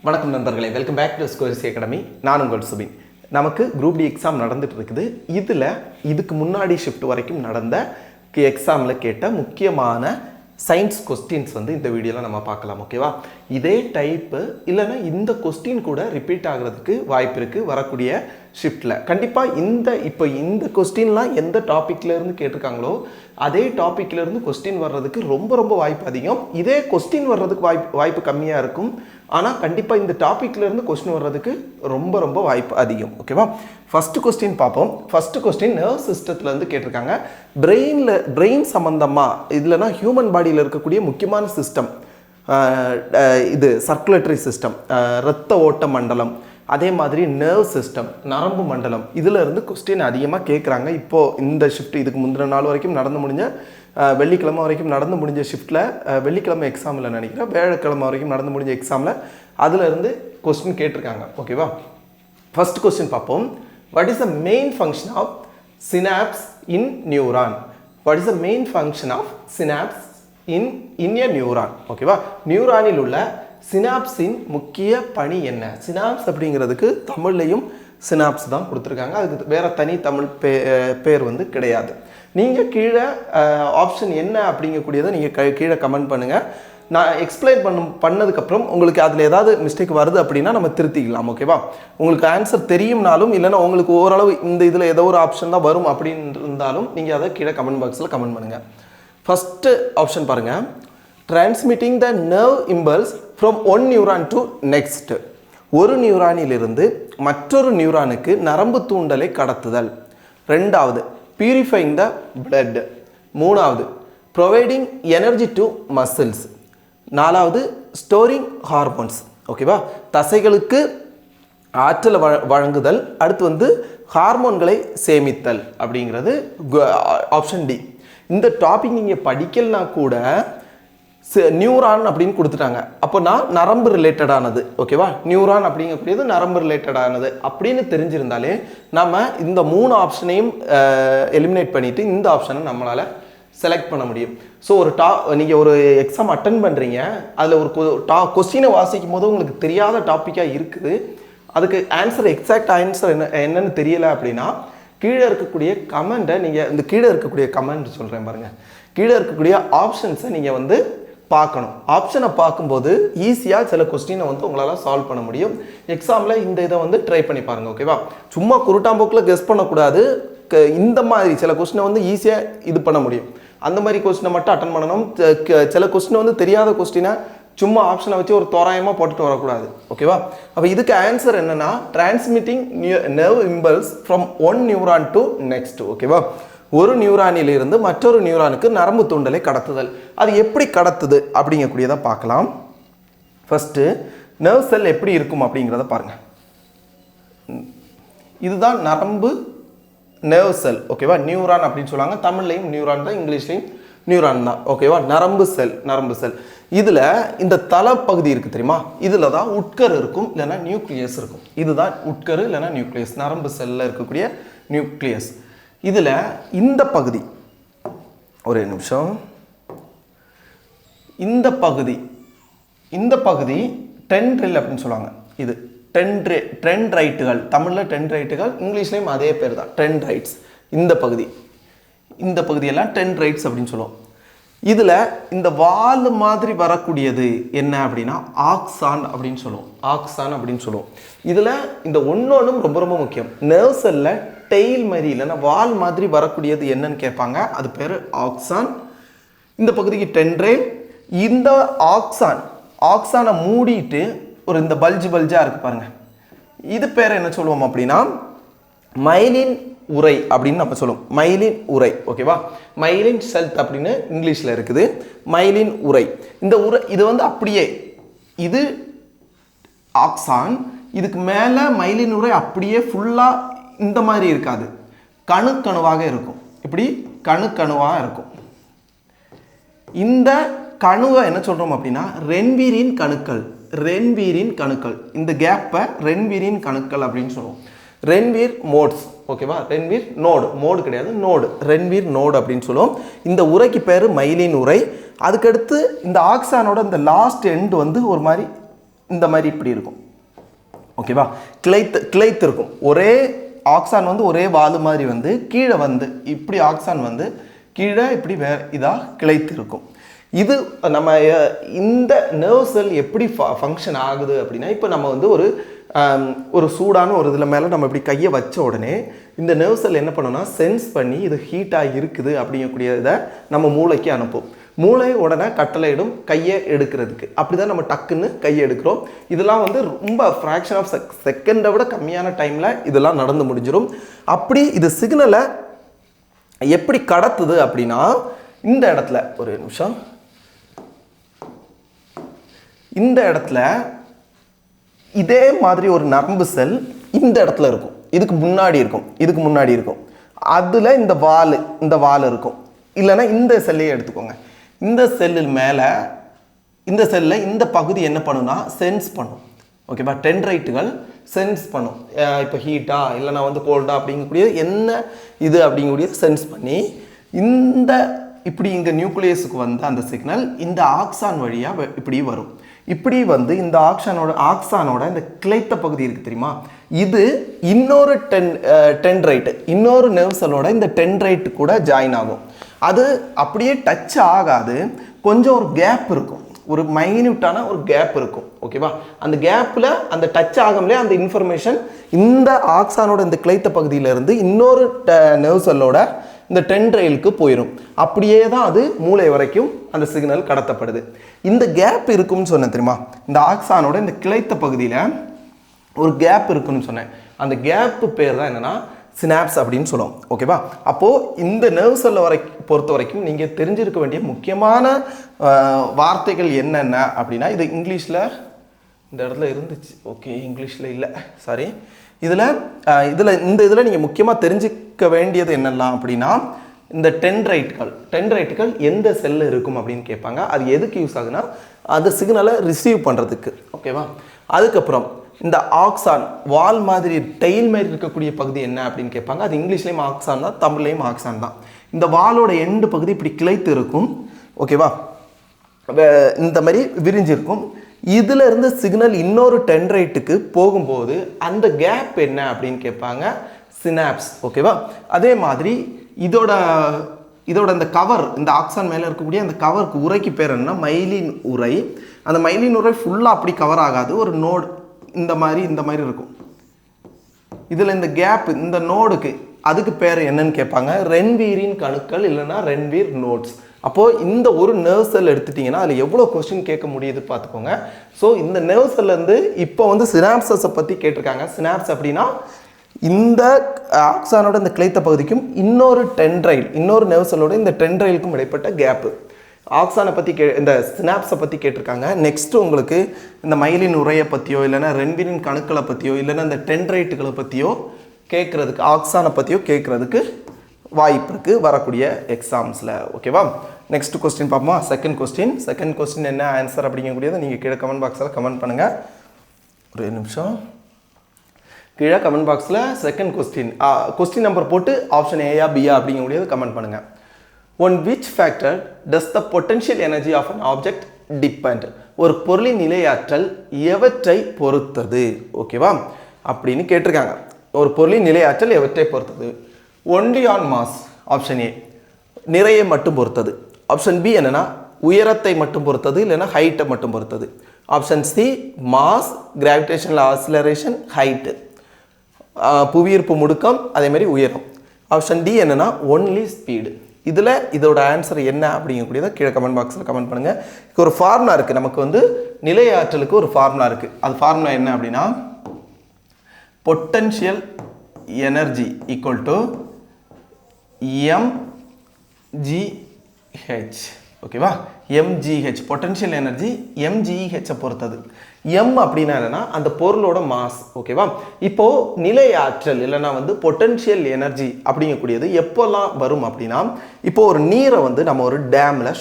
வணக்கம் நண்பர்களே, welcome back to Scores Academy. நான் உங்கள் சுபின். நமக்கு குரூப் டி எக்ஸாம் நடந்துட்டு இருக்குது. இதுக்கு முன்னாடி ஷிஃப்ட் வரைக்கும் நடந்த எக்ஸாமில் கேட்ட முக்கியமான சயின்ஸ் கொஸ்டின்ஸ் இந்த வீடியோவில் நம்ம பார்க்கலாம். ஓகேவா? இதே டைப்பு இல்லைன்னா இந்த கொஸ்டின் கூட ரிப்பீட் ஆகிறதுக்கு வாய்ப்பு இருக்குது வரக்கூடிய ஷிஃப்டில். கண்டிப்பாக இப்போ இந்த கொஸ்டின்லாம் எந்த டாப்பிக்லேருந்து கேட்டிருக்காங்களோ அதே டாப்பிக்லேருந்து கொஸ்டின் வர்றதுக்கு ரொம்ப வாய்ப்பு அதிகம். இதே கொஸ்டின் வர்றதுக்கு வாய்ப்பு கம்மியாக இருக்கும். ஆனால் கண்டிப்பாக இந்த டாப்பிக்லேருந்து கொஸ்டின் வர்றதுக்கு ரொம்ப வாய்ப்பு அதிகம். ஓகேவா? ஃபஸ்ட்டு கொஸ்டின் பார்ப்போம். ஃபஸ்ட்டு கொஸ்டின் நர்வ் சிஸ்டத்துலேருந்து கேட்டிருக்காங்க. பிரெயின் சம்மந்தமாக இல்லைனா ஹியூமன் பாடியில் இருக்கக்கூடிய முக்கியமான சிஸ்டம் இது சர்க்குலேட்டரி சிஸ்டம், இரத்த ஓட்ட மண்டலம், அதே மாதிரி நர்வ் சிஸ்டம், நரம்பு மண்டலம், இதில் இருந்து கொஸ்டின் அதிகமாக கேட்குறாங்க. இப்போது இந்த ஷிஃப்ட் இதுக்கு முந்தின நாள் வரைக்கும் நடந்து முடிஞ்ச வெள்ளிக்கிழமை வரைக்கும் நடந்து முடிஞ்ச ஷிஃப்ட்டில் வெள்ளிக்கிழமை எக்ஸாமில் நினைக்கிறேன் வியாழக்கிழமை வரைக்கும் நடந்து முடிஞ்ச எக்ஸாமில் அதிலிருந்து கொஸ்டின் கேட்டிருக்காங்க. ஓகேவா? ஃபர்ஸ்ட் கொஸ்டின் பார்ப்போம். What is the main function of synapse in neuron? What is the main function of synapse in a neuron? ஓகேவா? நியூரானில் உள்ள சினாப்ஸின் முக்கிய பணி என்ன? சினாப்ஸ் அப்படிங்கிறதுக்கு தமிழ்லையும் சினாப்ஸ் தான் கொடுத்துருக்காங்க. அதுக்கு வேறு தனி தமிழ் பேர் கிடையாது. நீங்கள் கீழே ஆப்ஷன் என்ன அப்படிங்கக்கூடியதை நீங்கள் கீழே கமெண்ட் பண்ணுங்கள். நான் எக்ஸ்பிளைன் பண்ணதுக்கப்புறம் உங்களுக்கு அதில் ஏதாவது மிஸ்டேக் வருது அப்படின்னா நம்ம திருத்திக்கலாம். ஓகேவா? உங்களுக்கு ஆன்சர் தெரியும்னாலும் இல்லைன்னா உங்களுக்கு ஓரளவு இந்த இதில் ஏதோ ஒரு ஆப்ஷன் தான் வரும் அப்படின்னு இருந்தாலும் நீங்கள் அதை கீழே கமெண்ட் பாக்ஸில் கமெண்ட் பண்ணுங்கள். ஃபஸ்ட்டு ஆப்ஷன் பாருங்கள். Transmitting the nerve impulse from one neuron to next. ஒரு நியூரானிலிருந்து மற்றொரு நியூரானுக்கு நரம்பு தூண்டலை கடத்துதல். ரெண்டாவது, பியூரிஃபைங் த பிளட். மூணாவது, ப்ரொவைடிங் எனர்ஜி டு மசில்ஸ். நாலாவது, ஸ்டோரிங் ஹார்மோன்ஸ். ஓகேவா? தசைகளுக்கு ஆற்றல் வழங்குதல். அடுத்து ஹார்மோன்களை சேமித்தல் அப்படிங்கிறது ஆப்ஷன் டி. இந்த டாபிக் நீங்கள் படிக்கலனா கூட நியூரான் அப்படின்னு கொடுத்துட்டாங்க. அப்போனா நரம்பு ரிலேட்டடானது. ஓகேவா? நியூரான் அப்படிங்கக்கூடியது நரம்பு ரிலேட்டடானது அப்படின்னு தெரிஞ்சிருந்தாலே நம்ம இந்த 3 ஆப்ஷனையும் எலிமினேட் பண்ணிவிட்டு இந்த ஆப்ஷனை நம்மளால் செலக்ட் பண்ண முடியும். ஸோ நீங்கள் ஒரு எக்ஸாம் அட்டன் பண்ணுறீங்க, அதில் ஒரு கொஸ்டினை வாசிக்கும் போது உங்களுக்கு தெரியாத டாப்பிக்காக இருக்குது, அதுக்கு ஆன்சர் எக்ஸாக்ட் ஆன்சர் என்னன்னு தெரியலை அப்படின்னா கீழே இருக்கக்கூடிய கமெண்ட்டை நீங்கள் இந்த கீழே இருக்கக்கூடிய கமெண்ட் சொல்கிறேன் பாருங்கள். கீழே இருக்கக்கூடிய ஆப்ஷன்ஸை நீங்கள் பார்க்கணும். ஆப்ஷனை பார்க்கும்போது ஈஸியாக சில கொஸ்டினை உங்களால் சால்வ் பண்ண முடியும். எக்ஸாமில் இந்த இதை ட்ரை பண்ணி பாருங்கள். ஓகேவா? சும்மா குருட்டாம்போக்கில் கெஸ் பண்ணக்கூடாது. இந்த மாதிரி சில கொஸ்டினை ஈஸியாக இது பண்ண முடியும். அந்த மாதிரி கொஸ்டினை மட்டும் அட்டன் பண்ணணும். சில கொஸ்டினை தெரியாத கொஸ்டினை சும்மா ஆப்ஷனை வச்சு ஒரு தோராயமாக போட்டுட்டு வரக்கூடாது. ஓகேவா? அப்போ இதுக்கு ஆன்சர் என்னென்னா transmitting nerve impulse from one neuron to next. ஓகேவா? ஒரு நியூரானிலிருந்து மற்றொரு நியூரானுக்கு நரம்பு தூண்டலை கடத்துதல். அது எப்படி கடத்துது அப்படிங்கக்கூடியதை பார்க்கலாம். ஃபஸ்ட்டு நர்வ் செல் எப்படி இருக்கும் அப்படிங்கிறத பாருங்கள். இதுதான் நரம்பு நர்வ் செல். ஓகேவா? நியூரான் அப்படின்னு சொல்லுவாங்க. தமிழ்லையும் நியூரான் தான், இங்கிலீஷ்லையும் நியூரான் தான். ஓகேவா? நரம்பு செல். இதில் இந்த தலைப்பகுதி இருக்குது தெரியுமா? இதில் தான் உட்கரு இருக்கும் இல்லைன்னா நியூக்ளியஸ் இருக்கும். இதுதான் உட்கரு இல்லைன்னா நியூக்ளியஸ். நரம்பு செல்லில் இருக்கக்கூடிய நியூக்ளியஸ். இதில் இந்த பகுதி, ஒரு நிமிஷம், இந்த பகுதி டென்ட்ரில் அப்படின்னு சொல்லுவாங்க. இது டென்ட்ரைட்டுகள். தமிழில் டென்ட்ரைட்டுகள், இங்கிலீஷ்லேயும் அதே பேர் தான், டென்ட்ரைட்ஸ். இந்த பகுதியெல்லாம் டென்ட்ரைட்ஸ் அப்படின்னு சொல்லுவோம். இதில் இந்த வால் மாதிரி வரக்கூடியது என்ன அப்படின்னா ஆக்சான் அப்படின்னு சொல்லுவோம். இதில் இந்த ஒன்னொன்றும் ரொம்ப முக்கியம். நர்வ் செல்லில் டெயில் மாதிரி இல்லைன்னா வால் மாதிரி வரக்கூடியது என்னன்னு கேட்பாங்க. அது பேர் ஆக்சான். இந்த பகுதிக்கு டென்ட்ரைல். இந்த ஆக்சானை மூடிட்டு ஒரு இந்த பல்ஜாக இருக்கு பாருங்க. இது பேர் என்ன சொல்லுவோம் அப்படின்னா மைலின் உறை அப்படின்னு நம்ம சொல்லுவோம். மைலின் உறை. ஓகேவா? மைலின் செல்த் அப்படின்னு இங்கிலீஷில் இருக்குது. மைலின் உறை. இந்த உறை இது அப்படியே இது ஆக்சான். இதுக்கு மேலே மைலின் உறை அப்படியே ஃபுல்லாக இந்த மாதிரி இருக்காது, கணுக்கணுவாக இருக்கும். இப்படி கணுக்கணுவாக இருக்கும். இந்த கணுவை என்ன சொல்கிறோம் அப்படின்னா ரென்வீரின் கணுக்கள். இந்த கேப்பை ரென்வீரின் கணுக்கள் அப்படின்னு சொல்லுவோம். ரென்வீர் மோட்ஸ். ஓகேவா? ரென்வீர் மோடு கிடையாது, ரென்வீர் நோடு அப்படின்னு சொல்லுவோம். இந்த உரைக்கு பேர் மைலின் உரை. அதுக்கடுத்து இந்த ஆக்சானோட இந்த லாஸ்ட் எண்ட் ஒரு மாதிரி இந்த மாதிரி இப்படி இருக்கும். ஓகேவா? கிளைத்து இருக்கும். ஒரே ஆக்சான் வந்து ஒரே வால் மாதிரி வந்து கீழே வந்து இப்படி ஆக்சான் வந்து கீழே இப்படி இதாக கிளைத்து இருக்கும். இது நம்ம இந்த நர்வ் செல் எப்படி ஃபங்க்ஷன் ஆகுது அப்படின்னா, இப்போ நம்ம வந்து ஒரு சூடான ஒரு இதில் மேலே நம்ம இப்படி கையை வச்ச உடனே இந்த நர்வ் செல் என்ன பண்ணோம்னா சென்ஸ் பண்ணி இது ஹீட்டாக இருக்குது அப்படிங்கக்கூடிய இதை நம்ம மூளைக்கு அனுப்பும். மூளை உடனே கட்டளையிடும் கையை எடுக்கிறதுக்கு. அப்படி தான் நம்ம டக்குன்னு கையை எடுக்கிறோம். இதெல்லாம் வந்து ரொம்ப ஃப்ராக்ஷன் ஆஃப் செகண்டை விட கம்மியான டைமில் இதெல்லாம் நடந்து முடிஞ்சிடும். அப்படி இது சிக்னலை எப்படி கடத்துது அப்படின்னா, இந்த இடத்துல ஒரு நிமிஷம், இந்த இடத்துல இதே மாதிரி ஒரு நரம்பு செல் இந்த இடத்துல இருக்கும். இதுக்கு முன்னாடி இருக்கும். அதில் இந்த வால் இருக்கும். இல்லைன்னா இந்த செல்லையே எடுத்துக்கோங்க. இந்த செல்லில் மேலே இந்த செல்லில் இந்த பகுதி என்ன பண்ணுன்னா சென்ஸ் பண்ணும். ஓகேவா? டென்ட்ரைட்டுகள் சென்ஸ் பண்ணும். இப்போ ஹீட்டா இல்லைனா வந்து கோல்டா அப்படிங்கக்கூடிய என்ன இது அப்படிங்கக்கூடிய சென்ஸ் பண்ணி இந்த இப்படி இங்கே நியூக்ளியஸுக்கு வந்து அந்த சிக்னல் இந்த ஆக்சான் வழியாக இப்படி வரும். இப்படி வந்து இந்த ஆக்சானோட இந்த கிளைத்த பகுதி இருக்குது தெரியுமா, இது இன்னொரு டென்ட்ரைட்டு இன்னொரு நர்வ் செல்லோட இந்த டென்ட்ரைட்டு கூட ஜாயின் ஆகும். அது அப்படியே டச் ஆகாது, கொஞ்சம் ஒரு கேப் இருக்கும், ஒரு மைன்யூட்டான ஒரு கேப் இருக்கும். ஓகேவா? அந்த கேப்பில் அந்த டச் ஆகும்லே அந்த இன்ஃபர்மேஷன் இந்த ஆக்சானோட இந்த கிளைத்த பகுதியிலேருந்து இன்னொரு நர்வ் செல்லோட இந்த டென்ட்ரைலுக்கு போயிடும். அப்படியே தான் அது மூளை வரைக்கும் அந்த சிக்னல் கடத்தப்படுது. இந்த கேப் இருக்கும்னு சொன்னேன் தெரியுமா, இந்த ஆக்சானோட இந்த கிளைத்த பகுதியில் ஒரு கேப் இருக்குன்னு சொன்னேன். அந்த கேப்பு பேர் தான் என்னென்னா சினாப்ஸ் அப்படின்னு சொல்லுவோம். ஓகேவா? அப்போது இந்த நர்வ் செல்லை பொறுத்த வரைக்கும் நீங்கள் தெரிஞ்சிருக்க வேண்டிய முக்கியமான வார்த்தைகள் என்னென்ன அப்படின்னா, இது இங்கிலீஷில் இந்த இடத்துல இருந்துச்சு. ஓகே, இங்கிலீஷில் இல்லை, சாரி. இதில் நீங்கள் முக்கியமாக தெரிஞ்சிக்க வேண்டியது என்னெல்லாம் அப்படின்னா, இந்த டென்ட்ரைட்டுகள் எந்த செல்லில் இருக்கும் அப்படின்னு கேட்பாங்க. அது எதுக்கு யூஸ் ஆகுனா அந்த சிக்னலை ரிசீவ் பண்ணுறதுக்கு. ஓகேவா? அதுக்கப்புறம் இந்த ஆக்சான் வால் மாதிரி டெயில் மாதிரி இருக்கக்கூடிய பகுதி என்ன அப்படின்னு கேட்பாங்க. அது இங்கிலீஷ்லேயும் ஆக்சான் தான், தமிழ்லேயும் ஆக்சான் தான். இந்த வாலோட எண்டு பகுதி இப்படி கிளைத்து இருக்கும். ஓகேவா? இந்த மாதிரி விரிஞ்சிருக்கும். இதில் இருந்து சிக்னல் இன்னொரு டென்ட்ரைட்டுக்கு போகும்போது அந்த கேப் என்ன அப்படின்னு கேட்பாங்க, சினாப்ஸ். ஓகேவா? அதே மாதிரி இதோட இந்த கவர், இந்த ஆக்சான் மேலே இருக்கக்கூடிய அந்த கவருக்கு உரைக்கு பேர் என்ன, மைலின் உரை. அந்த மைலின் உரை ஃபுல்லாக அப்படி கவர் ஆகாது, ஒரு நோடு இந்த மாதிரி இருக்கும். இதில் இந்த கேப், இந்த நோடுக்கு அதுக்கு பேர் என்னன்னு கேட்பாங்க, ரென்வீரின் கணுக்கள் இல்லைன்னா ரென்வீர் நோட்ஸ். அப்போது இந்த ஒரு நர்வ் செல் எடுத்துட்டிங்கன்னா அதில் எவ்வளோ கொஸ்டின் கேட்க முடியுது பார்த்துக்கோங்க. ஸோ இந்த நர்வ் செல்லேருந்து இப்போ வந்து சினாப்ஸஸை பற்றி கேட்டிருக்காங்க. சினாப்ஸ் அப்படின்னா இந்த ஆக்சானோட இந்த கிளைத்த பகுதிக்கும் இன்னொரு நர்வ் செல்லோட இந்த டென்ட்ரைலுக்கும் இடைப்பட்ட கேப்பு. ஆக்சானை பற்றி இந்த சினாப்ஸை பற்றி கேட்டிருக்காங்க. நெக்ஸ்ட்டு உங்களுக்கு இந்த மைலின் உரையை பற்றியோ இல்லைன்னா ரென்வீரின் கணுக்களை பற்றியோ இல்லைன்னா இந்த டென்ட்ரைட்டுகளை பற்றியோ கேட்குறதுக்கு, ஆக்சானை பற்றியோ கேட்குறதுக்கு வாய்ப்பு இருக்குது வரக்கூடிய எக்ஸாம்ஸில். ஓகேவா? நெக்ஸ்ட் கொஸ்டின் பார்ப்போமா? செகண்ட் கொஸ்டின் என்ன ஆன்சர் அப்படிங்கக்கூடியதை நீங்கள் கீழே கமெண்ட் பாக்ஸில் கமெண்ட் பண்ணுங்கள். ஒரு நிமிஷம், கீழே கமெண்ட் பாக்ஸில் செகண்ட் கொஸ்டின் நம்பர் போட்டு ஆப்ஷன் ஏயா பியா அப்படிங்கக்கூடியது கமெண்ட் பண்ணுங்கள். On which factor does the potential energy of an object depend? ஒரு பொருளின் நிலையாற்றல் எவற்றை பொறுத்தது? ஓகேவா? அப்படின்னு கேட்டிருக்காங்க. ஒரு பொருளின் நிலையாற்றல் எவற்றை பொறுத்தது? Only on mass, option A, நிறையை மட்டும் பொறுத்தது. ஆப்ஷன் பி என்னன்னா உயரத்தை மட்டும் பொறுத்தது இல்லைன்னா ஹைட்டை மட்டும் பொறுத்தது. Option C mass, gravitational acceleration, height, புவியீர்ப்பு முடுக்கம், அதேமாதிரி உயரம். ஆப்ஷன் டி என்னன்னா ஒன்லி ஸ்பீடு. இதில் இதோட ஆன்சர் என்ன அப்படிங்கக்கூடியதை கீழே கமெண்ட் பாக்ஸில் கமெண்ட் பண்ணுங்கள். ஒரு ஃபார்முலா இருக்குது, நமக்கு வந்து நிலையாற்றலுக்கு ஒரு ஃபார்முலா இருக்குது. அது ஃபார்முலா என்ன அப்படின்னா, potential energy equal to mgh. ஓகேவா? mgh பொட்டன்ஷியல் எனர்ஜி mgh பொறுத்தது. m அப்படின்னா என்னன்னா அந்த பொருளோட மாஸ். ஓகேவா? இப்போ நிலையாற்றல் இல்லைன்னா வந்து பொட்டன்ஷியல் எனர்ஜி அப்படிங்கக்கூடியது எப்போல்லாம் வரும் அப்படின்னா, இப்போ ஒரு நீரை வந்து நம்ம ஒரு டேமில்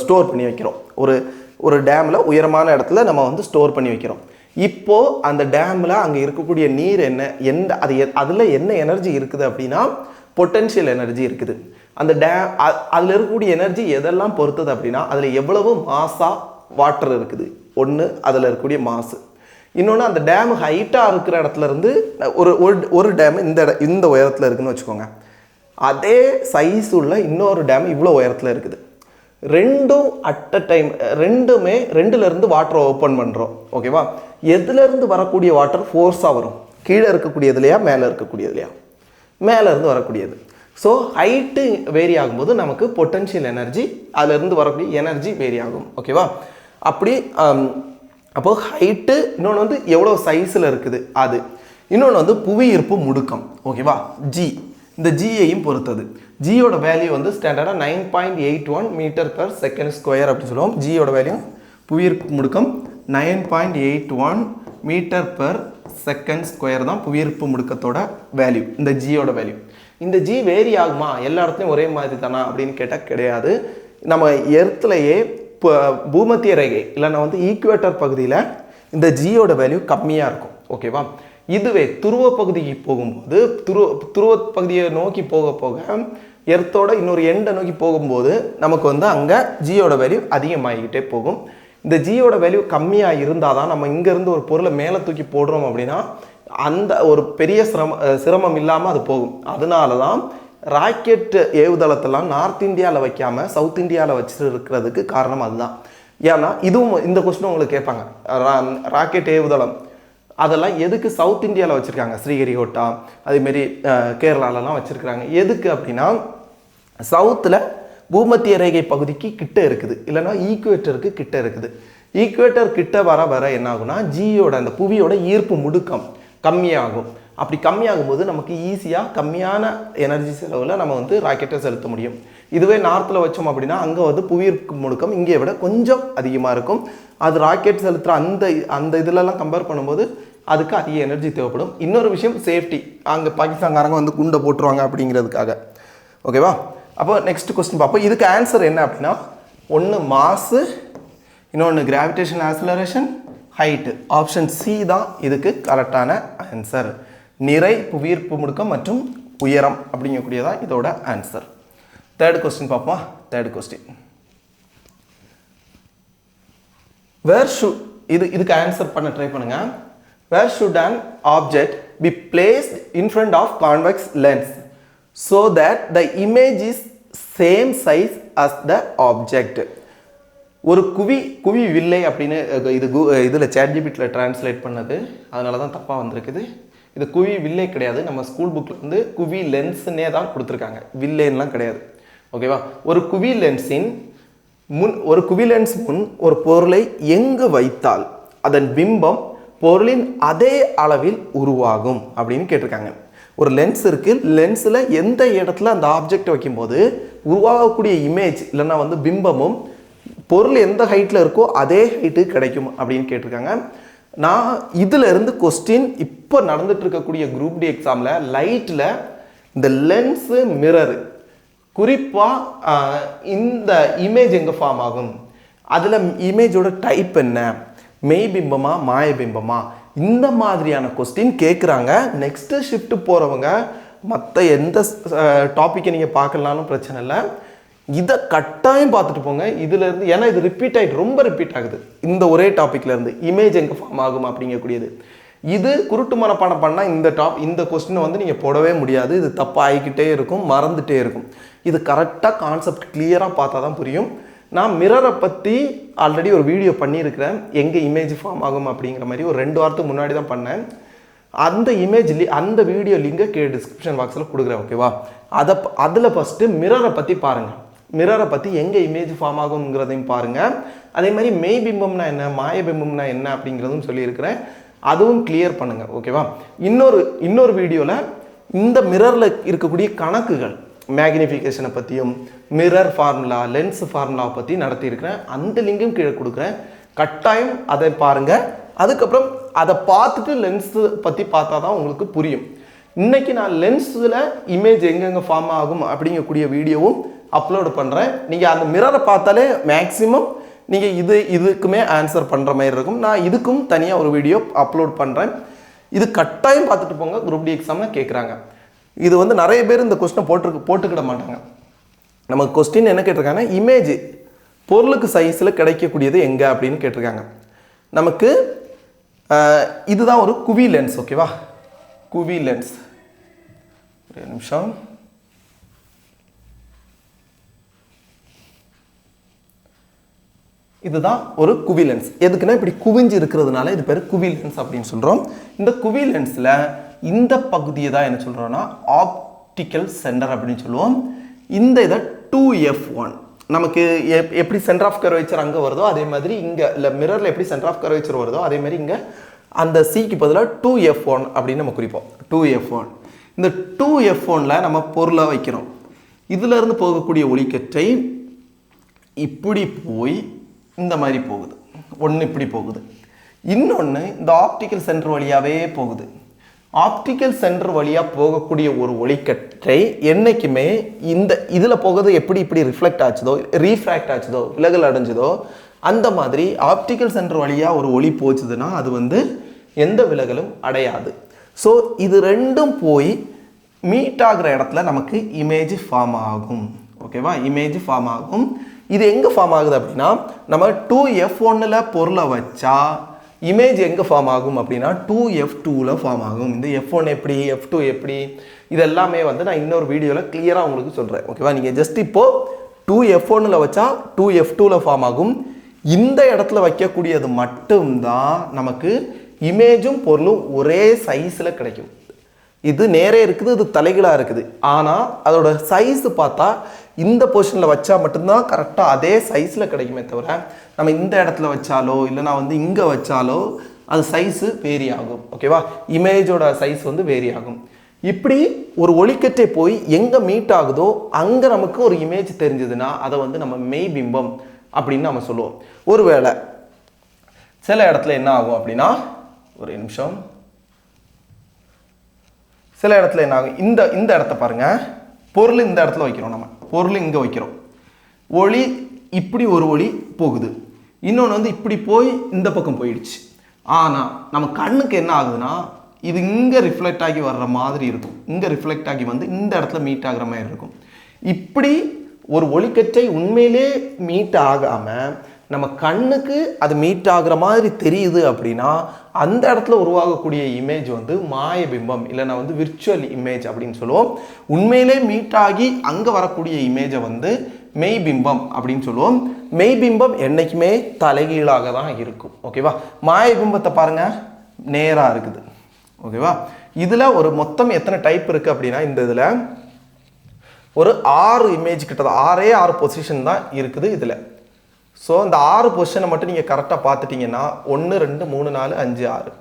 ஸ்டோர் பண்ணி வைக்கிறோம். ஒரு டேமில் உயரமான இடத்துல நம்ம வந்து ஸ்டோர் பண்ணி வைக்கிறோம். இப்போ அந்த டேமில் அங்கே இருக்கக்கூடிய நீர் அதில் என்ன எனர்ஜி இருக்குது அப்படின்னா பொட்டன்ஷியல் எனர்ஜி இருக்குது. அந்த அதில் இருக்கக்கூடிய எனர்ஜி எதெல்லாம் பொறுத்தது அப்படின்னா அதில் எவ்வளவு மாஸாக வாட்டர் இருக்குது, ஒன்று அதில் இருக்கக்கூடிய மாசு. இன்னொன்று அந்த டேம் ஹைட்டாக இருக்கிற இடத்துல இருந்து ஒரு டேம் இந்த உயரத்தில் இருக்குதுன்னு வச்சுக்கோங்க. அதே சைஸ் உள்ள இன்னொரு டேம் இவ்வளோ உயரத்தில் இருக்குது. ரெண்டும் அட் அ டைம் ரெண்டுமே ரெண்டுலேருந்து வாட்டரை ஓப்பன் பண்ணுறோம். ஓகேவா? எதுலேருந்து வரக்கூடிய வாட்டர் ஃபோர்ஸாக வரும்? கீழே இருக்கக்கூடியதுலையா மேலே இருக்கக்கூடியதுலையா? மேலேருந்து வரக்கூடியது. ஸோ ஹைட்டு வேரி ஆகும்போது நமக்கு பொட்டன்ஷியல் எனர்ஜி அதிலேருந்து வரக்கூடிய எனர்ஜி வேரி ஆகும். ஓகேவா? அப்படி அப்போது ஹைட்டு, இன்னொன்று வந்து எவ்வளோ சைஸில் இருக்குது அது, இன்னொன்று வந்து புவியீர்ப்பு முடுக்கம். ஓகேவா? ஜி, இந்த ஜியையும் பொறுத்தது. ஜியோட வேல்யூ வந்து ஸ்டாண்டர்டாக 9.81 m/s² அப்படின்னு சொல்லுவோம். ஜியோட வேல்யூ புவியீர்ப்பு முடுக்கம் 9.81 m/s² தான் புவியீர்ப்பு முடுக்கத்தோட வேல்யூ, இந்த ஜியோட வேல்யூ. இந்த ஜி வேரி ஆகுமா, எல்லா இடத்துலையும் ஒரே மாதிரி தானா அப்படின்னு கேட்டால் கிடையாது. நம்ம எர்த்லேயே இப்போ பூமத்திய ரேகை இல்லைன்னா வந்து ஈக்குவேட்டர் பகுதியில் இந்த ஜியோட வேல்யூ கம்மியாக இருக்கும். ஓகேவா? இதுவே துருவ பகுதிக்கு போகும்போது துருவ பகுதியை நோக்கி போக போக எர்த்தோட இன்னொரு எண்டை நோக்கி போகும்போது நமக்கு வந்து அங்கே ஜியோட வேல்யூ அதிகமாகிக்கிட்டே போகும். இந்த ஜியோட வேல்யூ கம்மியாக இருந்தால் தான் நம்ம இங்கேருந்து ஒரு பொருளை மேலே தூக்கி போடுறோம் அப்படின்னா அந்த ஒரு பெரிய சிரமம் இல்லாமல் அது போகும். அதனால தான் ராக்கெட் ஏவுதளத்தெல்லாம் நார்த் இந்தியாவில் வைக்காமல் சவுத் இந்தியாவில் வச்சுருக்கிறதுக்கு காரணம் அதுதான். ஏன்னா இதுவும் இந்த கொஸ்டின் உங்களுக்கு கேட்பாங்க, ராக்கெட் ஏவுதளம் அதெல்லாம் எதுக்கு சவுத் இந்தியாவில் வச்சுருக்காங்க, ஸ்ரீஹரிகோட்டா அதேமாரி கேரளாலலாம் வச்சுருக்குறாங்க. எதுக்கு அப்படின்னா சவுத்தில் பூமத்திய ரேகை பகுதிக்கு கிட்ட இருக்குது, இல்லைன்னா ஈக்குவேட்டருக்கு கிட்ட இருக்குது. ஈக்குவேட்டர் கிட்ட வர வர என்ன ஆகும்னா ஜியோட அந்த புவியோட ஈர்ப்பு முடுக்கம் கம்மியாகும். அப்படி கம்மியாகும்போது நமக்கு ஈஸியாக கம்மியான எனர்ஜி செலவில் நம்ம வந்து ராக்கெட்டை செலுத்த முடியும். இதுவே நார்த்தில் வச்சோம் அப்படின்னா அங்கே வந்து புவியீர்ப்பு முடுக்கம் இங்கே விட கொஞ்சம் அதிகமாக இருக்கும். அது ராக்கெட் செலுத்துகிற அந்த இதிலெல்லாம் கம்பேர் பண்ணும்போது அதுக்கு அதிக எனர்ஜி தேவைப்படும். இன்னொரு விஷயம் சேஃப்டி, அங்கே பாகிஸ்தான்காரங்க வந்து குண்டை போட்டுருவாங்க அப்படிங்கிறதுக்காக. ஓகேவா? அப்போ நெக்ஸ்ட் கொஸ்டின் பார்ப்போம். இதுக்கு ஆன்சர் என்ன அப்படின்னா ஒன்று மாசு, இன்னொன்று gravitation acceleration, height. Option C தான் இதுக்கு கரெக்டான ஆன்சர். நிறை, புவியீர்ப்பு முடுக்கம் மற்றும் உயரம் அப்படிங்கக்கூடியதான் இதோட ஆன்சர். தேர்ட் கொஸ்டின் பார்ப்போமா? தேர்ட் கொஸ்டின், வேர் ஷுட் இதுக்கு ஆன்சர் பண்ண ட்ரை பண்ணுங்க. Where should an object be placed in front of convex lens so that the image is same size as the object? ஒரு குவி வில்லை அப்படின்னு இதில் ChatGPTல டிரான்ஸ்லேட் பண்ணது, அதனால தான் தப்பாக வந்திருக்குது. இது குவி வில்லை கிடையாது. நம்ம ஸ்கூல் புக்கில் வந்து குவி லென்ஸ்னே தான் கொடுத்துருக்காங்க, வில்லைன்லாம் கிடையாது. ஓகேவா? ஒரு குவி லென்ஸ் முன் ஒரு பொருளை எங்கு வைத்தால் அதன் பிம்பம் பொருளின் அதே அளவில் உருவாகும் அப்படின்னு கேட்டிருக்காங்க. ஒரு லென்ஸ் இருக்குது, லென்ஸில் எந்த இடத்துல அந்த ஆப்ஜெக்ட் வைக்கும்போது உருவாகக்கூடிய இமேஜ் இல்லைன்னா வந்து பிம்பமும் பொருள் எந்த ஹைட்டில் இருக்கோ அதே ஹைட்டு கிடைக்கும் அப்படின்னு கேட்டிருக்காங்க. நான் இதில் இருந்து கொஸ்டின் இப்போ நடந்துட்டு இருக்கக்கூடிய குரூப் டி எக்ஸாமில் லைட்டில் இந்த லென்ஸு மிரரு குறிப்பாக இந்த இமேஜ் எங்கே ஃபார்ம் ஆகும், அதில் இமேஜோட டைப் என்ன, மெய் பிம்பமா மாய பிம்பமா, இந்த மாதிரியான கொஸ்டின் கேட்குறாங்க. நெக்ஸ்ட்டு ஷிஃப்ட் போகிறவங்க மற்ற எந்த டாப்பிக்கை நீங்கள் பார்க்கலனாலும் பிரச்சனை இல்லை, இதை கட்டாயம் பார்த்துட்டு போங்க இதுலேருந்து. ஏன்னா இது ரிப்பீட் ஆகிட்டு ரொம்ப ரிப்பீட் ஆகுது இந்த ஒரே டாப்பிக்லேருந்து, இமேஜ் எங்கே ஃபார்ம் ஆகும் அப்படிங்கக்கூடியது. இது குருட்டு மனப்பாடம் பண்ணால் இந்த கொஸ்டினை வந்து நீங்கள் போடவே முடியாது. இது தப்பாக ஆகிக்கிட்டே இருக்கும், மறந்துகிட்டே இருக்கும். இது கரெக்டாக கான்செப்ட் கிளியராக பார்த்தா தான் புரியும். நான் மிரரை பற்றி ஆல்ரெடி ஒரு வீடியோ பண்ணியிருக்கிறேன், எங்கே இமேஜ் ஃபார்ம் ஆகும் அப்படிங்கிற மாதிரி ஒரு 2 வாரத்துக்கு முன்னாடி தான் பண்ணேன். அந்த அந்த வீடியோ லிங்கை டிஸ்கிரிப்ஷன் பாக்ஸில் கொடுக்குறேன். ஓகேவா? அதில் ஃபஸ்ட்டு மிரரை பற்றி பாருங்கள், மிரரை பற்றி எங்கே இமேஜ் ஃபார்ம் ஆகுங்கிறதையும் பாருங்கள். அதே மாதிரி மெய் பிம்பம்னா என்ன, மாய பிம்பம்னா என்ன அப்படிங்கிறதும் சொல்லியிருக்கிறேன், அதுவும் கிளியர் பண்ணுங்கள். ஓகேவா? இன்னொரு வீடியோவில் இந்த மிரரில் இருக்கக்கூடிய கணக்குகள், மேக்னிஃபிகேஷனை பற்றியும் மிரர் ஃபார்முலா, லென்ஸ் ஃபார்முலாவை பற்றி நடத்தியிருக்கிறேன். அந்த லிங்கும் கீழே கொடுக்குறேன், கட்டாயம் அதை பாருங்கள். அதுக்கப்புறம் அதை பார்த்துட்டு லென்ஸு பற்றி பார்த்தா தான் உங்களுக்கு புரியும். இன்றைக்கி நான் லென்ஸில் இமேஜ் எங்கெங்கே ஃபார்ம் ஆகும் அப்படிங்கக்கூடிய வீடியோவும் அப்லோடு பண்ணுறேன். நீங்கள் அந்த மிரரை பார்த்தாலே மேக்ஸிமம் நீங்கள் இதுக்குமே ஆன்சர் பண்ணுற மாதிரி இருக்கும். நான் இதுக்கும் தனியாக ஒரு வீடியோ அப்லோட் பண்ணுறேன். இது கட்டாயம் பார்த்துட்டு போங்க, குரூப் டி எக்ஸாமில் கேட்குறாங்க. இது வந்து நிறைய பேர் இந்த கொஸ்டினை போட்டுக்கிட மாட்டாங்க. நமக்கு கொஸ்டின் என்ன கேட்டிருக்காங்கன்னா இமேஜ் பொருளுக்கு சைஸில் கிடைக்கக்கூடியது எங்கே அப்படின்னு கேட்டிருக்காங்க. நமக்கு இதுதான் ஒரு குவி லென்ஸ். ஓகேவா, குவி லென்ஸ். ஒரு நிமிஷம். இதுதான் ஒரு குவி லென்ஸ். எதுக்குன்னா இப்படி குவிஞ்சு இருக்கிறதுனால இது பேர் குவி லென்ஸ் அப்படின்னு சொல்கிறோம். இந்த குவி லென்ஸில் இந்த பகுதியை தான் என்ன சொல்கிறோன்னா ஆப்டிக்கல் சென்டர் அப்படின்னு சொல்லுவோம். இந்த இதை 2f1 நமக்கு எப்படி சென்டர் ஆஃப் கர்வேச்சர் அங்கே வருதோ அதே மாதிரி இங்கே இல்லை மிரரில் எப்படி சென்டர் ஆஃப் கர்வேச்சர் வருதோ அதே மாதிரி இங்கே அந்த சிக்கு பதிலாக 2f1 அப்படின்னு நம்ம குறிப்போம். 2f1. இந்த 2f1ல் நம்ம பொருளை வைக்கிறோம். இதிலிருந்து போகக்கூடிய ஒளிக்கற்றை இப்படி போய் இந்த மாதிரி போகுது. ஒன்று இப்படி போகுது, இன்னொன்று இந்த ஆப்டிக்கல் சென்டர் வழியாகவே போகுது. ஆப்டிக்கல் சென்டர் வழியாக போகக்கூடிய ஒரு ஒளிக்கற்றை என்றைக்குமே இந்த இதில் போகிறது எப்படி இப்படி ரிஃப்ளெக்ட் ஆச்சுதோ ரீஃப்ராக்ட் ஆச்சுதோ விலகல் அடைஞ்சதோ அந்த மாதிரி ஆப்டிக்கல் சென்டர் வழியாக ஒரு ஒளி போச்சுதுன்னா அது வந்து எந்த விலகலும் அடையாது. ஸோ இது ரெண்டும் போய் மீட் ஆகிற இடத்துல நமக்கு இமேஜ் ஃபார்ம் ஆகும். ஓகேவா, இமேஜ் ஃபார்ம் ஆகும். இது எங்கே ஃபார்ம் ஆகுது அப்படின்னா நம்ம 2f1ல் பொருளை வச்சா இமேஜ் எங்கே ஃபார்ம் ஆகும் அப்படின்னா 2f2ல் ஃபார்ம் ஆகும். இந்த f1 எப்படி f2 எப்படி இதெல்லாமே வந்து நான் இன்னொரு வீடியோவில் கிளியராக உங்களுக்கு சொல்கிறேன். ஓகேவா, நீங்கள் ஜஸ்ட் இப்போது 2f1ல் வச்சா 2f2ல் ஃபார்ம் ஆகும். இந்த இடத்துல வைக்கக்கூடியது மட்டும்தான் நமக்கு இமேஜும் பொருளும் ஒரே சைஸில் கிடைக்கும். இது நேரே இருக்குது, இது தலைகீழாக இருக்குது. ஆனால் அதோட சைஸ் பார்த்தா இந்த பொசிஷனில் வச்சா மட்டும்தான் கரெக்டாக அதே சைஸில் கிடைக்குமே தவிர நம்ம இந்த இடத்துல வச்சாலோ இல்லைனா வந்து இங்கே வச்சாலோ அது சைஸு வேரி ஆகும். ஓகேவா, இமேஜோட சைஸ் வந்து வேரி ஆகும். இப்படி ஒரு ஒளிக்கற்றை போய் எங்கே மீட் ஆகுதோ அங்கே நமக்கு ஒரு இமேஜ் தெரிஞ்சதுன்னா அதை வந்து நம்ம மெய்பிம்பம் அப்படின்னு நம்ம சொல்லுவோம். ஒருவேளை சில இடத்துல என்ன ஆகும் அப்படின்னா ஒரு நிமிஷம், சில இடத்துல என்ன ஆகும், இந்த இடத்த பாருங்க, பொருள் இந்த இடத்துல வைக்கிறோம், நம்ம பொருள் இங்கே வைக்கிறோம், ஒளி இப்படி ஒரு ஒளி போகுது, இன்னொன்று வந்து இப்படி போய் இந்த பக்கம் போயிடுச்சு. ஆனால் நம்ம கண்ணுக்கு என்ன ஆகுதுன்னா இது இங்கே ரிஃப்ளெக்ட் ஆகி வர்ற மாதிரி இருக்கும், இங்கே ரிஃப்ளெக்ட் ஆகி வந்து இந்த இடத்துல மீட் ஆகிற மாதிரி இருக்கும். இப்படி ஒரு ஒளிக்கற்றை உண்மையிலே மீட் ஆகாமல் நம்ம கண்ணுக்கு அது மீட் ஆகிற மாதிரி தெரியுது அப்படின்னா அந்த இடத்துல உருவாகக்கூடிய இமேஜ் வந்து மாயபிம்பம் இல்லைனா வந்து விர்ச்சுவல் இமேஜ் அப்படின்னு சொல்லுவோம். உண்மையிலே மீட் ஆகி அங்கே வரக்கூடிய இமேஜை வந்து மெய்பிம்பம் அப்படின்னு சொல்லுவோம். மெய்பிம்பம் என்றைக்குமே தலைகீழாக தான் இருக்கும். ஓகேவா, மாயபிம்பத்தை பாருங்கள் நேராக இருக்குது. ஓகேவா, இதில் ஒரு மொத்தம் எத்தனை டைப் இருக்குது அப்படின்னா இந்த இதில் ஒரு 6 இமேஜ் கிட்ட தான் 6 பொசிஷன் தான் இருக்குது இதில். ஸோ இந்த 6 பொசிஷனை மட்டும் நீங்கள் கரெக்டாக பார்த்துட்டிங்கன்னா 1 2 3 4 5 6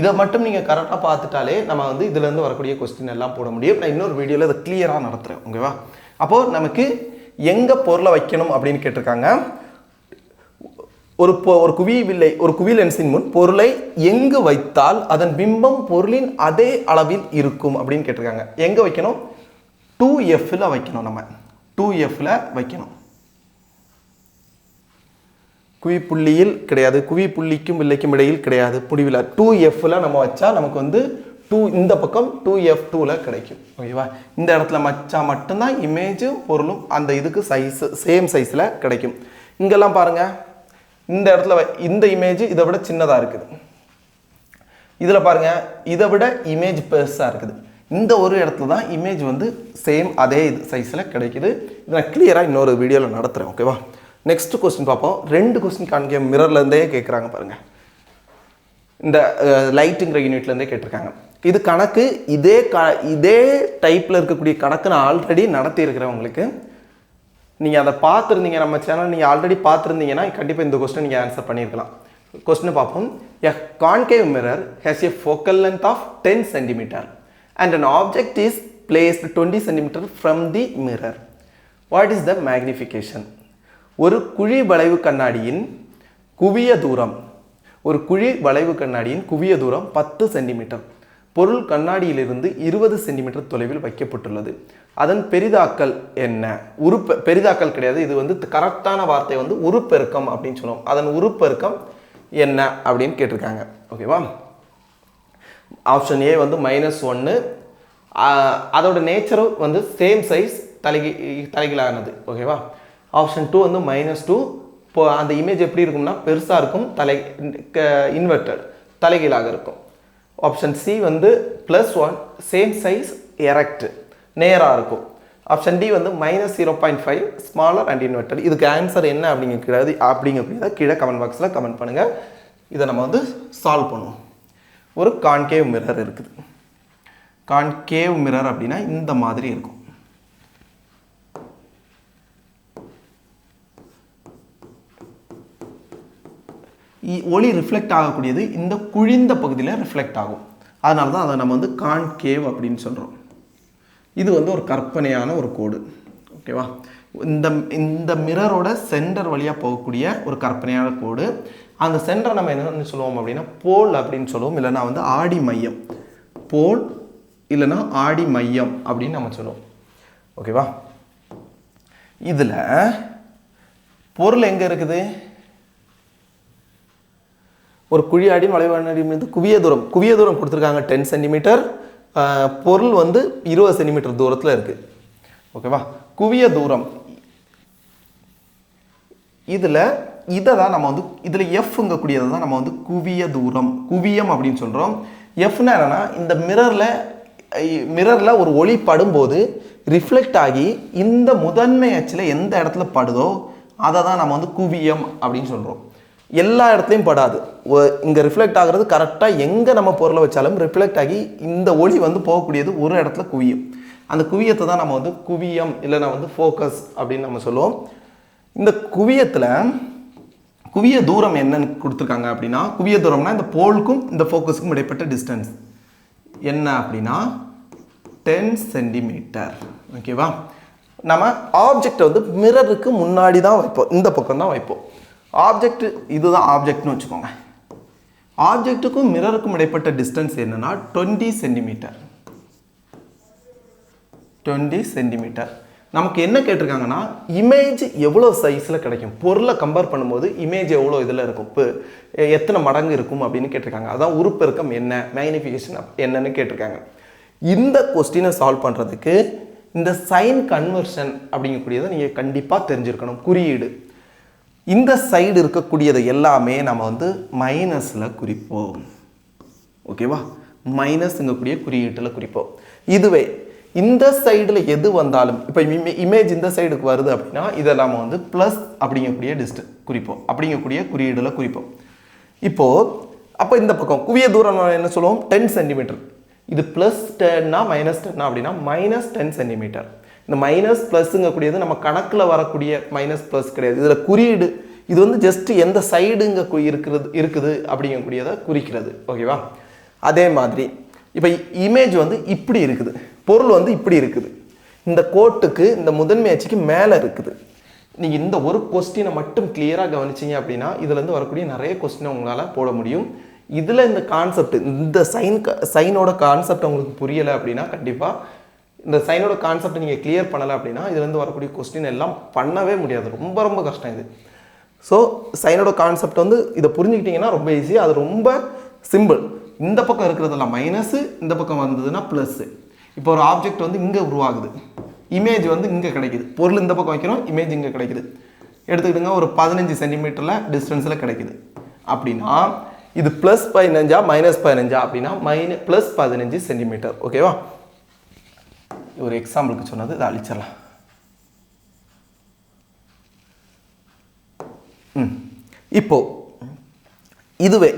இதை மட்டும் நீங்கள் கரெக்டாக பார்த்துட்டாலே நம்ம வந்து இதுலேருந்து வரக்கூடிய கொஸ்டின் எல்லாம் போட முடியும். நான் இன்னொரு வீடியோவில் இதை கிளியராக நடத்துகிறேன். ஓகேவா, அப்போது நமக்கு எங்கே பொருளை வைக்கணும் அப்படின்னு கேட்டிருக்காங்க. ஒரு குவி லென்ஸின் முன் பொருளை எங்கு வைத்தால் அதன் பிம்பம் பொருளின் அதே அளவில் இருக்கும் அப்படின்னு கேட்டிருக்காங்க. எங்கே வைக்கணும்? 2Fல வைக்கணும். நம்ம 2Fல வைக்கணும். குவி புள்ளியில் கிடையாது, குவி புள்ளிக்கும் வில்லைக்கும் இடையில் கிடையாது, முடிவில் 2Fல நம்ம வச்சா நமக்கு வந்து இந்த பக்கம் 2F2ல கிடைக்கும். ஓகேவா, இந்த இடத்துல வச்சா மட்டும்தான் இமேஜும் பொருளும் அந்த இதுக்கு சைஸ் சேம் சைஸில் கிடைக்கும். இங்கெல்லாம் பாருங்கள், இந்த இடத்துல இந்த இமேஜ் இதை விட சின்னதாக இருக்குது, இதில் பாருங்கள் இதை விட இமேஜ் பெருசாக இருக்குது. இந்த ஒரு இடத்துல தான் இமேஜ் வந்து சேம் அதே இது சைஸில் கிடைக்குது. இதை நான் கிளியராக இன்னொரு வீடியோவில் நடத்துகிறேன். ஓகேவா, நெக்ஸ்ட் கொஸ்டின் பார்ப்போம். 2 கொஸ்டின் காண்க மிரர்லேருந்தே கேட்குறாங்க பாருங்கள். இந்த லைட்டுங்கிற யூனிட்லேருந்தே கேட்டிருக்காங்க. இது கணக்கு இதே டைப்பில் இருக்கக்கூடிய கணக்கு நான் ஆல்ரெடி நடத்தியிருக்கிறேன். உங்களுக்கு நீங்கள் அதை பார்த்துருந்தீங்க, நம்ம சேனல் நீங்கள் ஆல்ரெடி பார்த்துருந்தீங்கன்னா கண்டிப்பாக இந்த கொஸ்டின் நீங்கள் ஆன்சர் பண்ணியிருக்கலாம். கொஸ்டினை பார்ப்போம். A concave mirror has a focal length of 10 cm and an object is placed 20 cm from the mirror. What is the magnification? ஒரு குழி வளைவு கண்ணாடியின் குவிய தூரம் 10 சென்டிமீட்டர். பொருள் கண்ணாடியிலிருந்து 20 சென்டிமீட்டர் தொலைவில் வைக்கப்பட்டுள்ளது. அதன் பெரிதாக்கல் என்ன? பெரிதாக்கல் கிடையாது, இது வந்து கரெக்டான வார்த்தை வந்து உருப்பெருக்கம் அப்படின்னு சொல்லுவோம். அதன் உருப்பெருக்கம் என்ன அப்படின்னு கேட்டிருக்காங்க. ஓகேவா, ஆப்ஷன் ஏ வந்து -1, அதோட நேச்சரும் வந்து சேம் சைஸ் தலைகீழானது. ஓகேவா, ஆப்ஷன் 2 வந்து -2. இப்போ அந்த இமேஜ் எப்படி இருக்கும்னா பெருசாக இருக்கும், இன்வெர்டட் தலைகீழாக இருக்கும். ஆப்ஷன் சி வந்து +1 சேம் சைஸ் எரெக்ட் நேராக இருக்கும். ஆப்ஷன் டி வந்து -0.5 ஸ்மாலர் அண்ட் இன்வெர்டட். இதுக்கு ஆன்சர் என்ன அப்படிங்கிறத கீழே கமெண்ட் பாக்ஸில் கமெண்ட் பண்ணுங்கள். இதை நம்ம வந்து சால்வ் பண்ணுவோம். ஒரு கான்கேவ் மிரர் இருக்குது. கான்கேவ் மிரர் அப்படின்னா இந்த மாதிரி இருக்கும். ஒளி ரிஃப்ளெக்ட் ஆகக்கூடியது இந்த குழிந்த பகுதியில் ரிஃப்ளெக்ட் ஆகும். அதனால தான் அதை நம்ம வந்து கான்கேவ் அப்படின்னு சொல்கிறோம். இது வந்து ஒரு கற்பனையான ஒரு கோடு. ஓகேவா? இந்த மிரரோட சென்டர் வழியாக போகக்கூடிய ஒரு கற்பனையான கோடு. அந்த சென்டரை நம்ம என்னென்னு சொல்லுவோம் அப்படின்னா போல் அப்படின்னு சொல்லுவோம். இல்லைனா வந்து ஆடி மையம். போல் இல்லைனா ஆடி மையம் அப்படின்னு நம்ம சொல்லுவோம். ஓகேவா? இதில் பொருள் எங்கே இருக்குது? ஒரு குழியாடி வளைவாடி மீது குவிய தூரம் கொடுத்துருக்காங்க 10 சென்டிமீட்டர். பொருள் வந்து 20 சென்டிமீட்டர் தூரத்தில் இருக்குது. ஓகேவா? குவிய தூரம் இதை தான் நம்ம வந்து இதில் எஃப்ங்கக்கூடியதை தான் நம்ம வந்து குவிய தூரம் குவியம் அப்படின்னு சொல்கிறோம். எஃப்னா என்னென்னா இந்த மிரரில் ஒரு ஒளி படும்போது ரிஃப்ளெக்ட் ஆகி இந்த முதன்மை அச்சில் எந்த இடத்துல படுதோ அதை தான் நம்ம வந்து குவியம் அப்படின்னு சொல்கிறோம். எல்லா இடத்துலையும் படாது. இங்கே ரிஃப்ளெக்ட் ஆகிறது கரெக்டாக எங்கே நம்ம பொருளை வச்சாலும் ரிஃப்ளெக்ட் ஆகி இந்த ஒளி வந்து போகக்கூடியது ஒரு இடத்துல குவியும். அந்த குவியத்தை தான் நம்ம வந்து குவியம் இல்லைனா வந்து ஃபோக்கஸ் அப்படின்னு நம்ம சொல்லுவோம். இந்த குவியத்தில் குவிய தூரம் என்னன்னு கொடுத்துருக்காங்க அப்படின்னா, குவிய தூரம்னா இந்த போலுக்கும் இந்த ஃபோக்கஸுக்கும் இடைப்பட்ட டிஸ்டன்ஸ் என்ன அப்படின்னா 10 சென்டிமீட்டர். ஓகேவா? நம்ம ஆப்ஜெக்டை வந்து மிரருக்கு முன்னாடி தான் வைப்போம். இந்த பக்கம் தான் வைப்போம். ஆப்ஜெக்ட் இதுதான் ஆப்ஜெக்ட்னு வச்சுக்கோங்க. ஆப்ஜெக்ட்டுக்கும் மிரருக்கும் இடைப்பட்ட டிஸ்டன்ஸ் என்னன்னா 20 சென்டிமீட்டர். 20 சென்டிமீட்டர். நமக்கு என்ன கேட்டிருக்காங்கன்னா இமேஜ் எவ்வளோ சைஸில் கிடைக்கும், பொருளை கம்பேர் பண்ணும்போது இமேஜ் எவ்வளோ இதில் இருக்கும், இப்போ எத்தனை மடங்கு இருக்கும் அப்படின்னு கேட்டிருக்காங்க. அதான் உருப்பெருக்கம் என்ன, மேக்னிஃபிகேஷன் என்னன்னு கேட்டிருக்காங்க. இந்த கொஸ்டினை சால்வ் பண்ணுறதுக்கு இந்த சைன் கன்வர்ஷன் அப்படிங்கக்கூடியதை நீங்கள் கண்டிப்பாக தெரிஞ்சிருக்கணும். குறியீடு இந்த சைடு இருக்கக்கூடியது எல்லாமே நம்ம வந்து மைனஸில் குறிப்போம். ஓகேவா? மைனஸ்ங்கக்கூடிய குறியீட்டில் குறிப்போம். இதுவே இந்த சைடில் எது வந்தாலும் இப்போ இமேஜ் இந்த சைடுக்கு வருது அப்படின்னா இதை நம்ம வந்து ப்ளஸ் அப்படிங்கக்கூடிய குறிப்போம், அப்படிங்கக்கூடிய குறியீடில் குறிப்போம். இப்போது அப்போ இந்த பக்கம் குவிய தூரம் என்ன சொல்லுவோம் 10 சென்டிமீட்டர். இது +10னா -10 அப்படின்னா -10 சென்டிமீட்டர். இந்த மைனஸ் ப்ளஸ்ங்கக்கூடியது நம்ம கணக்கில் வரக்கூடிய மைனஸ் ப்ளஸ் கிடையாது. இதில் குறியீடு இது வந்து ஜஸ்ட் எந்த சைடுங்க இருக்குது அப்படிங்கக்கூடியதை குறிக்கிறது. ஓகேவா? அதே மாதிரி இப்போ இமேஜ் வந்து இப்படி இருக்குது, பொருள் வந்து இப்படி இருக்குது, இந்த கோட்டுக்கு இந்த முதன்மை அச்சுக்கு மேலே இருக்குது. நீங்கள் இந்த ஒரு கொஸ்டினை மட்டும் கிளியராக கவனிச்சிங்க அப்படின்னா இதுலேருந்து வரக்கூடிய நிறைய கொஸ்டினை உங்களால் போட முடியும். இதில் இந்த கான்செப்ட் இந்த சைனோட கான்செப்ட் உங்களுக்கு புரியலை அப்படின்னா கண்டிப்பாக இந்த சைனோட கான்செப்ட் நீங்கள் கிளியர் பண்ணலை அப்படின்னா இதுலேருந்து வரக்கூடிய கொஸ்டின் எல்லாம் பண்ணவே முடியாது. ரொம்ப ரொம்ப கஷ்டம் இது. ஸோ சைனோட கான்செப்ட் வந்து இதை புரிஞ்சுக்கிட்டிங்கன்னா ரொம்ப ஈஸி. அது ரொம்ப சிம்பிள். இந்த பக்கம் இருக்கிறதெல்லாம் மைனஸு, இந்த பக்கம் வந்ததுன்னா ப்ளஸ்ஸு. இப்போ ஒரு ஆப்ஜெக்ட் வந்து இங்கே உருவாகுது, இமேஜ் வந்து இங்கே கிடைக்குது, பொருள் இந்த பக்கம் வைக்கிறோம், இமேஜ் இங்கே கிடைக்குது. எடுத்துக்கிட்டுங்க ஒரு 15 சென்டிமீட்டரில் டிஸ்டன்ஸில் கிடைக்குது அப்படின்னா இது +15 -15 அப்படின்னா +15 சென்டிமீட்டர். ஓகேவா? ஒரு எக்ஸாம்பிளுக்கு சொன்னது இதை அழிச்சிடலாம். இப்போ இதுவே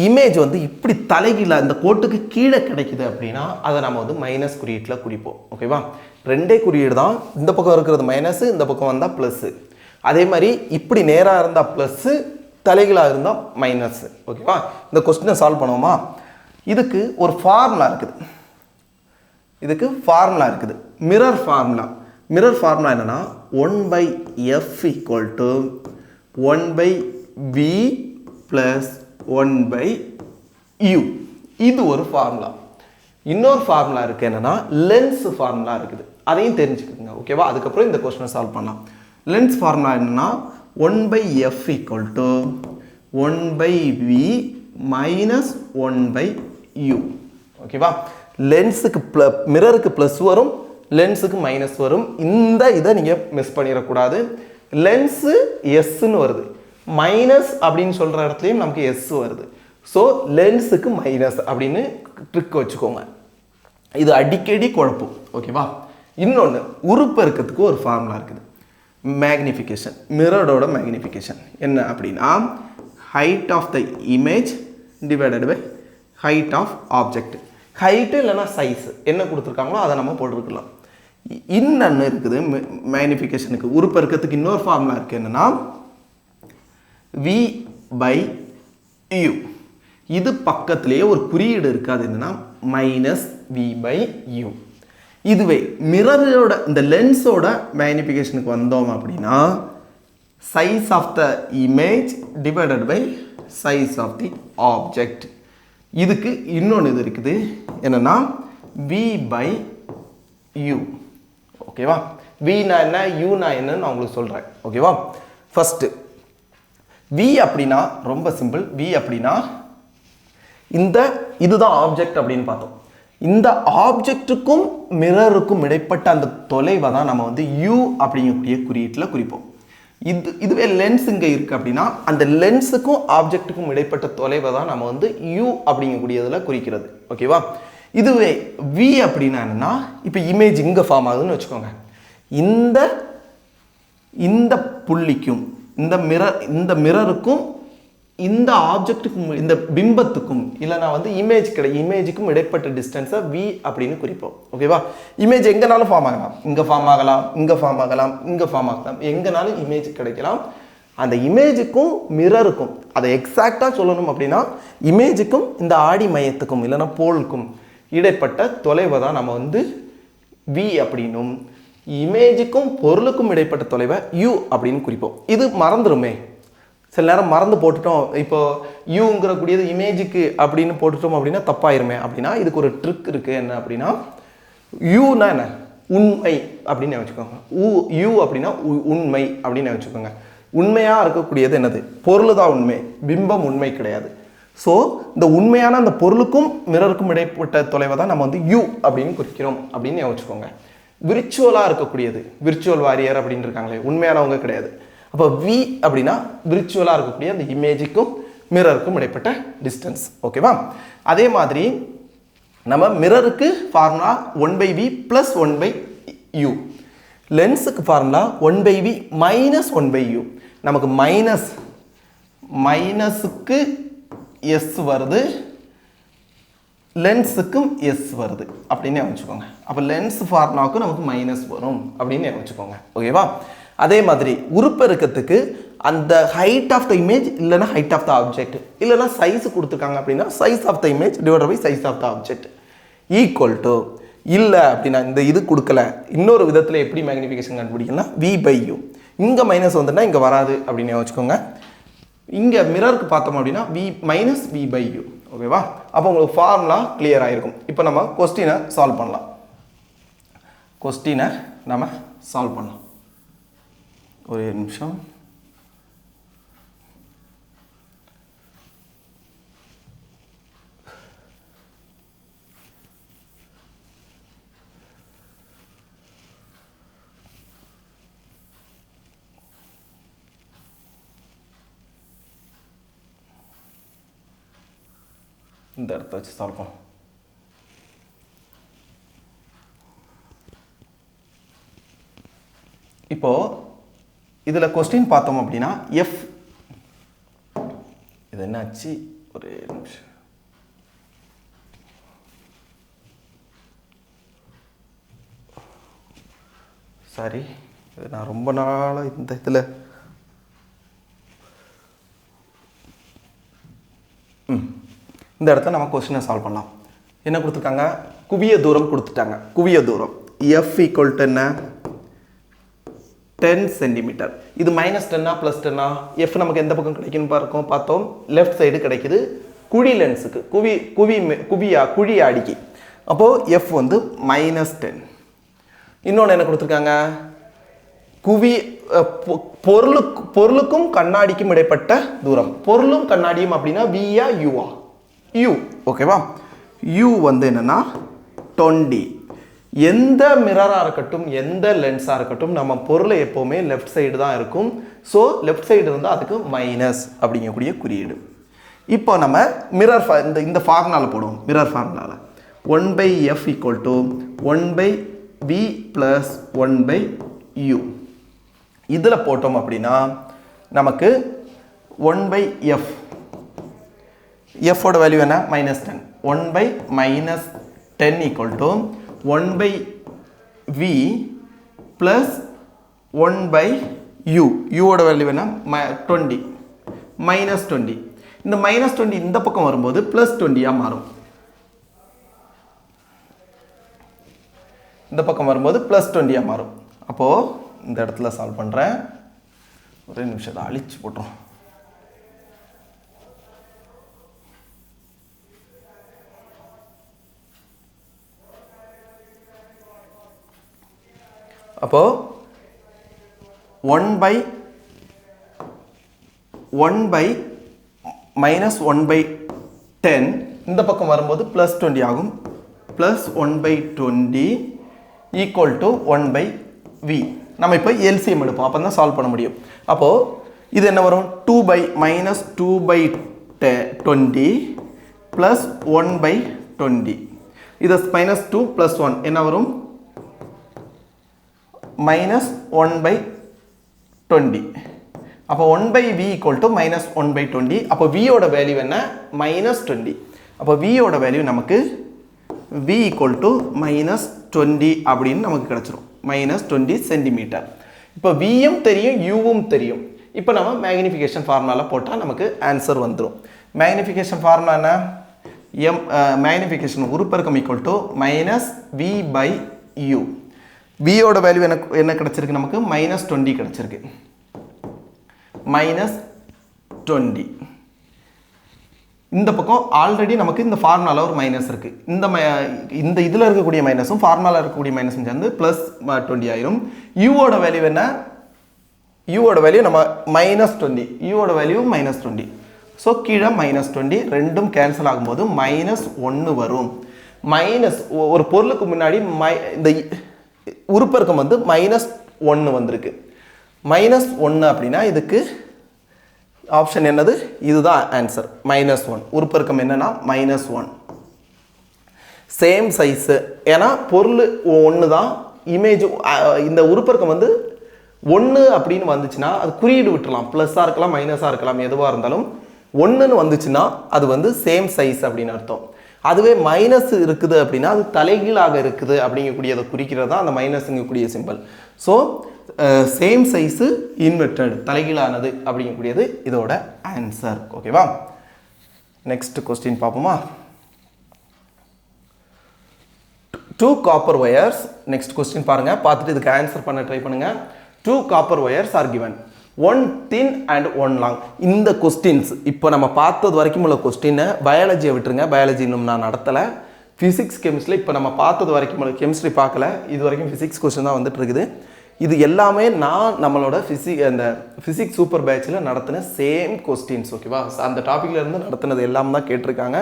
இமேஜ் வந்து இப்படி தலைகீழாக இந்த கோட்டுக்கு கீழே கிடைக்குது அப்படின்னா அதை நம்ம வந்து மைனஸ் குறியீட்டில் குறிப்போம். ஓகேவா? ரெண்டே குறியீடு தான். இந்த பக்கம் இருக்கிறது மைனஸு, இந்த பக்கம் வந்தால் ப்ளஸ்ஸு. அதே மாதிரி இப்படி நேராக இருந்தால் ப்ளஸ்ஸு, தலைகீழாக இருந்தால் மைனஸு. ஓகேவா? இந்த கொஸ்டினை சால்வ் பண்ணுவோமா? இதுக்கு ஒரு ஃபார்முலா இருக்குது. மிரர் ஃபார்முலா என்னன்னா 1/f = 1/v + 1/u. இது ஒரு ஃபார்முலா. இன்னொரு ஃபார்முலா இருக்குது என்னன்னா லென்ஸ் ஃபார்முலா இருக்குது. அதையும் தெரிஞ்சுக்கோங்க. ஓகேவா? அதுக்கப்புறம் இந்த கொஸ்டினை சால்வ் பண்ணலாம். லென்ஸ் ஃபார்முலா என்னன்னா 1/f = 1/v - 1/u. ஓகேவா? லென்ஸுக்கு மிரருக்கு ப்ளஸ் வரும், லென்ஸுக்கு மைனஸ் வரும். இதை நீங்கள் மிஸ் பண்ணிடக்கூடாது. லென்ஸு எஸ்ன்னு வருது, மைனஸ் அப்படின்னு சொல்கிற இடத்துலையும் நமக்கு எஸ் வருது. ஸோ லென்ஸுக்கு மைனஸ் அப்படின்னு ட்ரிக் வச்சுக்கோங்க. இது அடிக்கடி குழப்பம். ஓகேவா? இன்னொன்று, உருப்பெருக்கத்துக்கு ஒரு ஃபார்முலா இருக்குது. மேக்னிஃபிகேஷன், மிரரோட மேக்னிஃபிகேஷன் என்ன அப்படின்னா height of the image divided by height of object. Height இல்லைனா சைஸ் என்ன கொடுத்துருக்காங்களோ அதை நம்ம போட்டுருக்கலாம். இன்னொன்று இருக்குது மேக்னிஃபிகேஷனுக்கு, உருப்பெருக்கத்துக்கு இன்னொரு ஃபார்முலா இருக்குது. என்னென்னா v/u. இது பக்கத்திலேயே ஒரு குறியீடு இருக்காது, என்னென்னா -v/u. இதுவே மிரரோட இந்த லென்ஸோட மேக்னிஃபிகேஷனுக்கு வந்தோம் அப்படின்னா size of the image divided by size of the object. இதுக்கு இன்னொன்று இது இருக்குது, என்னென்னா v/u. ஓகேவா? vனா என்ன, uனா என்னன்னு நான் உங்களுக்கு சொல்கிறேன். ஓகேவா? ஃபஸ்ட்டு v அப்படின்னா ரொம்ப சிம்பிள். v அப்படின்னா இதுதான் ஆப்ஜெக்ட் அப்படின்னு பார்த்தோம். இந்த ஆப்ஜெக்ட்டுக்கும் மிரருக்கும் இடைப்பட்ட அந்த தொலைவை தான் நம்ம வந்து u அப்படிங்கக்கூடிய குறியீட்டில் குறிப்போம். இதுவே லென்ஸ் இங்கே இருக்குது அப்படின்னா அந்த லென்ஸுக்கும் ஆப்ஜெக்ட்டுக்கும் இடைப்பட்ட தொலைவை தான் நம்ம வந்து u அப்படிங்கக்கூடியதில் குறிக்கிறது. ஓகேவா? இதுவே v அப்படின்னா என்னன்னா, இப்போ இமேஜ் இங்கே ஃபார்ம் ஆகுதுன்னு வச்சுக்கோங்க. இந்த புள்ளிக்கும் இந்த மிரருக்கும் இந்த ஆப்ஜெக்ட்டுக்கும் இந்த பிம்பத்துக்கும் இல்லைனா வந்து இமேஜுக்கும் இடைப்பட்ட டிஸ்டன்ஸை v அப்படின்னு குறிப்போம். ஓகேவா? இமேஜ் எங்கேனாலும் ஃபார்ம் ஆகலாம், இங்கே ஃபார்ம் ஆகலாம், இங்கே ஃபார்ம் ஆகலாம், இங்கே ஃபார்ம் ஆகலாம், எங்கேனாலும் இமேஜ் கிடைக்கலாம். அந்த இமேஜுக்கும் மிரருக்கும் அதை எக்ஸாக்டாக சொல்லணும் அப்படின்னா இமேஜுக்கும் இந்த ஆடி மையத்துக்கும் இல்லைனா போலுக்கும் இடைப்பட்ட தொலைவை தான் நம்ம வந்து v அப்படின்னும், இமேஜுக்கும் பொருளுக்கும் இடைப்பட்ட தொலைவை u அப்படின்னு குறிப்போம். இது மறந்துடுமே, சில நேரம் மறந்து போட்டுட்டோம். இப்போ யூங்கிற கூடியது இமேஜுக்கு அப்படின்னு போட்டுட்டோம் அப்படின்னா தப்பாயிருமே. அப்படின்னா இதுக்கு ஒரு ட்ரிக் இருக்குது. என்ன அப்படின்னா யூனா என்ன, உண்மை அப்படின்னு வச்சுக்கோங்க. யூ அப்படின்னா உண்மை அப்படின்னு வச்சுக்கோங்க. உண்மையாக இருக்கக்கூடியது என்னது, பொருள் தான் உண்மை, பிம்பம் உண்மை கிடையாது. ஸோ இந்த உண்மையான அந்த பொருளுக்கும் மிரருக்கும் இடைப்பட்ட தொலைவை தான் நம்ம வந்து யூ அப்படின்னு குறிக்கிறோம் அப்படின்னு வச்சுக்கோங்க. விர்ச்சுவலாக இருக்கக்கூடியது, விர்ச்சுவல் வாரியர் அப்படின்னு இருக்காங்களே, உண்மையானவங்க கிடையாது. அப்போ v அப்படின்னா விர்ச்சுவலாக இருக்கக்கூடிய அந்த இமேஜுக்கும் மிரருக்கும் இடைப்பட்ட டிஸ்டன்ஸ். ஓகேவா? அதே மாதிரி நம்ம மிரருக்கு formula 1/v + 1/u. லென்ஸுக்கு formula 1/v - 1/u. நமக்கு மைனஸுக்கு s வருது, லென்ஸுக்கும் s வருது அப்படின்னு வச்சுக்கோங்க. அப்போ லென்ஸ் ஃபார்முலாவுக்கு நமக்கு மைனஸ் வரும் அப்படின்னு வச்சுக்கோங்க. ஓகேவா? அதே மாதிரி உருப்பெருக்கத்துக்கு அந்த ஹைட் ஆஃப் த இமேஜ் இல்லைனா ஹைட் ஆஃப் த ஆப்ஜெக்ட் இல்லைனா சைஸ் கொடுத்துருக்காங்க அப்படின்னா size of the image divided by size of the object equal to, இல்லை அப்படின்னா இந்த இது கொடுக்கல, இன்னொரு விதத்தில் எப்படி மேக்னிஃபிகேஷன் கண்டுபிடிக்கலாம், v/u. இங்கே மைனஸ் வந்துன்னா இங்கே வராது அப்படின்னு வச்சுக்கோங்க. இங்கே மிரருக்கு பார்த்தோம் அப்படின்னா v/v/u. ஓகேவா? அப்போ உங்களுக்கு ஃபார்முலா கிளியர் ஆகிருக்கும். இப்போ நம்ம கொஸ்டினை சால்வ் பண்ணலாம். ஒரு நிமிஷம். இந்த இடத்த வச்சு சால்வ் பண்ணலாம். இப்போ இதில் கொஸ்டின் பார்த்தோம் அப்படின்னா f, இது என்னாச்சு, ஒரு நிமிஷம். சாரி, இது நான் ரொம்ப நாளாக இந்த இதில் இந்த இடத்துல நம்ம கொஸ்டினை சால்வ் பண்ணலாம். என்ன கொடுத்துருக்காங்க, குவிய தூரம் கொடுத்துட்டாங்க. குவிய தூரம் f = என்ன, 10 சென்டிமீட்டர். இது -10 +10 f நமக்கு எந்த பக்கம் கிடைக்குன்னு பார்த்தோம், லெஃப்ட் சைடு கிடைக்குது. குழி லென்ஸுக்கு குழி ஆடிக்கு அப்போது f வந்து -10. இன்னொன்று என்ன கொடுத்துருக்காங்க, பொருளுக்கும் கண்ணாடிக்கும் இடைப்பட்ட தூரம். பொருளும் கண்ணாடியும் அப்படின்னா v-ஆ u-ஆ, u. ஓகேவா? u வந்து என்னன்னா 20. எந்த மிரராக இருக்கட்டும் எந்த லென்ஸாக இருக்கட்டும் நம்ம பொருளை எப்போவுமே லெஃப்ட் சைடு தான் இருக்கும். ஸோ லெஃப்ட் சைடு இருந்தால் அதுக்கு மைனஸ் அப்படிங்கக்கூடிய குறியீடு. இப்போ நம்ம மிரர் இந்த ஃபார்முலாவில் போடுவோம். மிரர் ஃபார்முலாவில் 1/f = 1/v + 1/u. இதில் போட்டோம் அப்படின்னா நமக்கு 1/f ஓட வேல்யூ என்ன? -10. 1/-10 = 1/v + 1/u. ஓட வேல்யூ என்ன? 20. -20. இந்த -20 இந்த பக்கம் வரும்போது +20 மாறும். இந்த பக்கம் வரும்போது +20 மாறும். அப்போது இந்த இடத்துல சால்வ் பண்ணுறேன். ஒரே நிமிஷத்தை அழிச்சு போட்டுரும். அப்போது 1/-1/10 இந்த பக்கம் வரும்போது +20 ஆகும். +1/20 = 1/v. நம்ம இப்போ LCM எடுப்போம். அப்போ தான் சால்வ் பண்ண முடியும். அப்போது இது என்ன வரும்? -2/20 + 1/20. இது -2 + 1 என்ன வரும்? -1/20. அப்போ 1/v = -1/20. அப்போ v ஓட வேல்யூ என்ன? -20. அப்போ v ஓட வேல்யூ நமக்கு v = -20 அப்படின்னு நமக்கு கிடச்சிரும். -20 சென்டிமீட்டர். இப்போ வியும் தெரியும், யூவும் தெரியும். இப்போ நம்ம மேக்னிஃபிகேஷன் ஃபார்முலாவில் போட்டால் நமக்கு ஆன்சர் வந்துடும். மேக்னிஃபிகேஷன் ஃபார்முலா என்ன? மேக்னிஃபிகேஷன் உருப்பெருக்கம் = -v/u. வியோட வேல்யூ என்ன கிடச்சிருக்கு? நமக்கு -20 கிடச்சிருக்கு. -20. இந்த பக்கம் ஆல்ரெடி நமக்கு இந்த ஃபார்முலாவில் ஒரு மைனஸ் இருக்குது. இந்த இதில் இருக்கக்கூடிய மைனஸும் ஃபார்முலாவில் இருக்கக்கூடிய மைனஸும் சேர்ந்து +20 ஆயிரும். யூவோட வேல்யூ என்ன? யூவோட வேல்யூ நம்ம -20. யூவோட வேல்யூ -20. ஸோ கீழே -20 ரெண்டும் கேன்சல் ஆகும்போது -1 வரும். ஒரு பொருளுக்கு முன்னாடி இந்த உருப்பெருக்கம் வந்து -1 வந்திருக்கு. -1 அப்படின்னா இதுக்கு ஆப்ஷன் என்னது? இதுதான் ஆன்சர். -1. உருப்பெருக்கம் என்னன்னா -1. Same size. ஏன்னா பொருள் ஒன்று தான். இமேஜ் இந்த உருப்பெருக்கம் வந்து 1 அப்படின்னு வந்துச்சுன்னா அது குறியீடு விட்டுலாம். ப்ளஸ்ஸாக இருக்கலாம், மைனஸாக இருக்கலாம், எதுவாக இருந்தாலும் 1ன்னு வந்துச்சுன்னா அது வந்து சேம் சைஸ் அப்படின்னு அர்த்தம். அதுவே மைனஸ் இருக்குது அப்படின்னா அது தலைகீழாக இருக்குது அப்படிங்கக்கூடியதை குறிக்கிறது தான் அந்த மைனஸுங்கக்கூடிய simple. So same size inverted தலைகீழானது அப்படிங்கக்கூடியது இதோட ஆன்சர். ஓகேவா? நெக்ஸ்ட் கொஸ்டின் பார்ப்போமா? 2 காப்பர் ஒயர்ஸ். நெக்ஸ்ட் கொஸ்டின் பாருங்க, பார்த்துட்டு இதுக்கு ஆன்சர் பண்ண ட்ரை பண்ணுங்க. 2 copper wires are given. 1 thin and 1 long. இந்த கொஸ்டின்ஸ் இப்போ நம்ம பார்த்தது வரைக்கும் உள்ள கொஸ்டினை பயாலஜியை விட்டுருங்க. பயாலஜி இன்னும் நான் நடத்தலை. ஃபிசிக்ஸ் கெமிஸ்ட்ரியில் இப்போ நம்ம பார்த்தது வரைக்கும் உள்ள கெமிஸ்ட்ரி பார்க்கல. இது வரைக்கும் ஃபிசிக்ஸ் கொஸ்டின் தான் வந்துட்டு இருக்குது. இது எல்லாமே நான் நம்மளோட அந்த ஃபிசிக்ஸ் சூப்பர் பேட்சில் நடத்தின சேம் கொஸ்டின்ஸ். ஓகேவா? அந்த டாப்பிக்கில் இருந்து நடத்தினது எல்லாம் தான் கேட்டிருக்காங்க.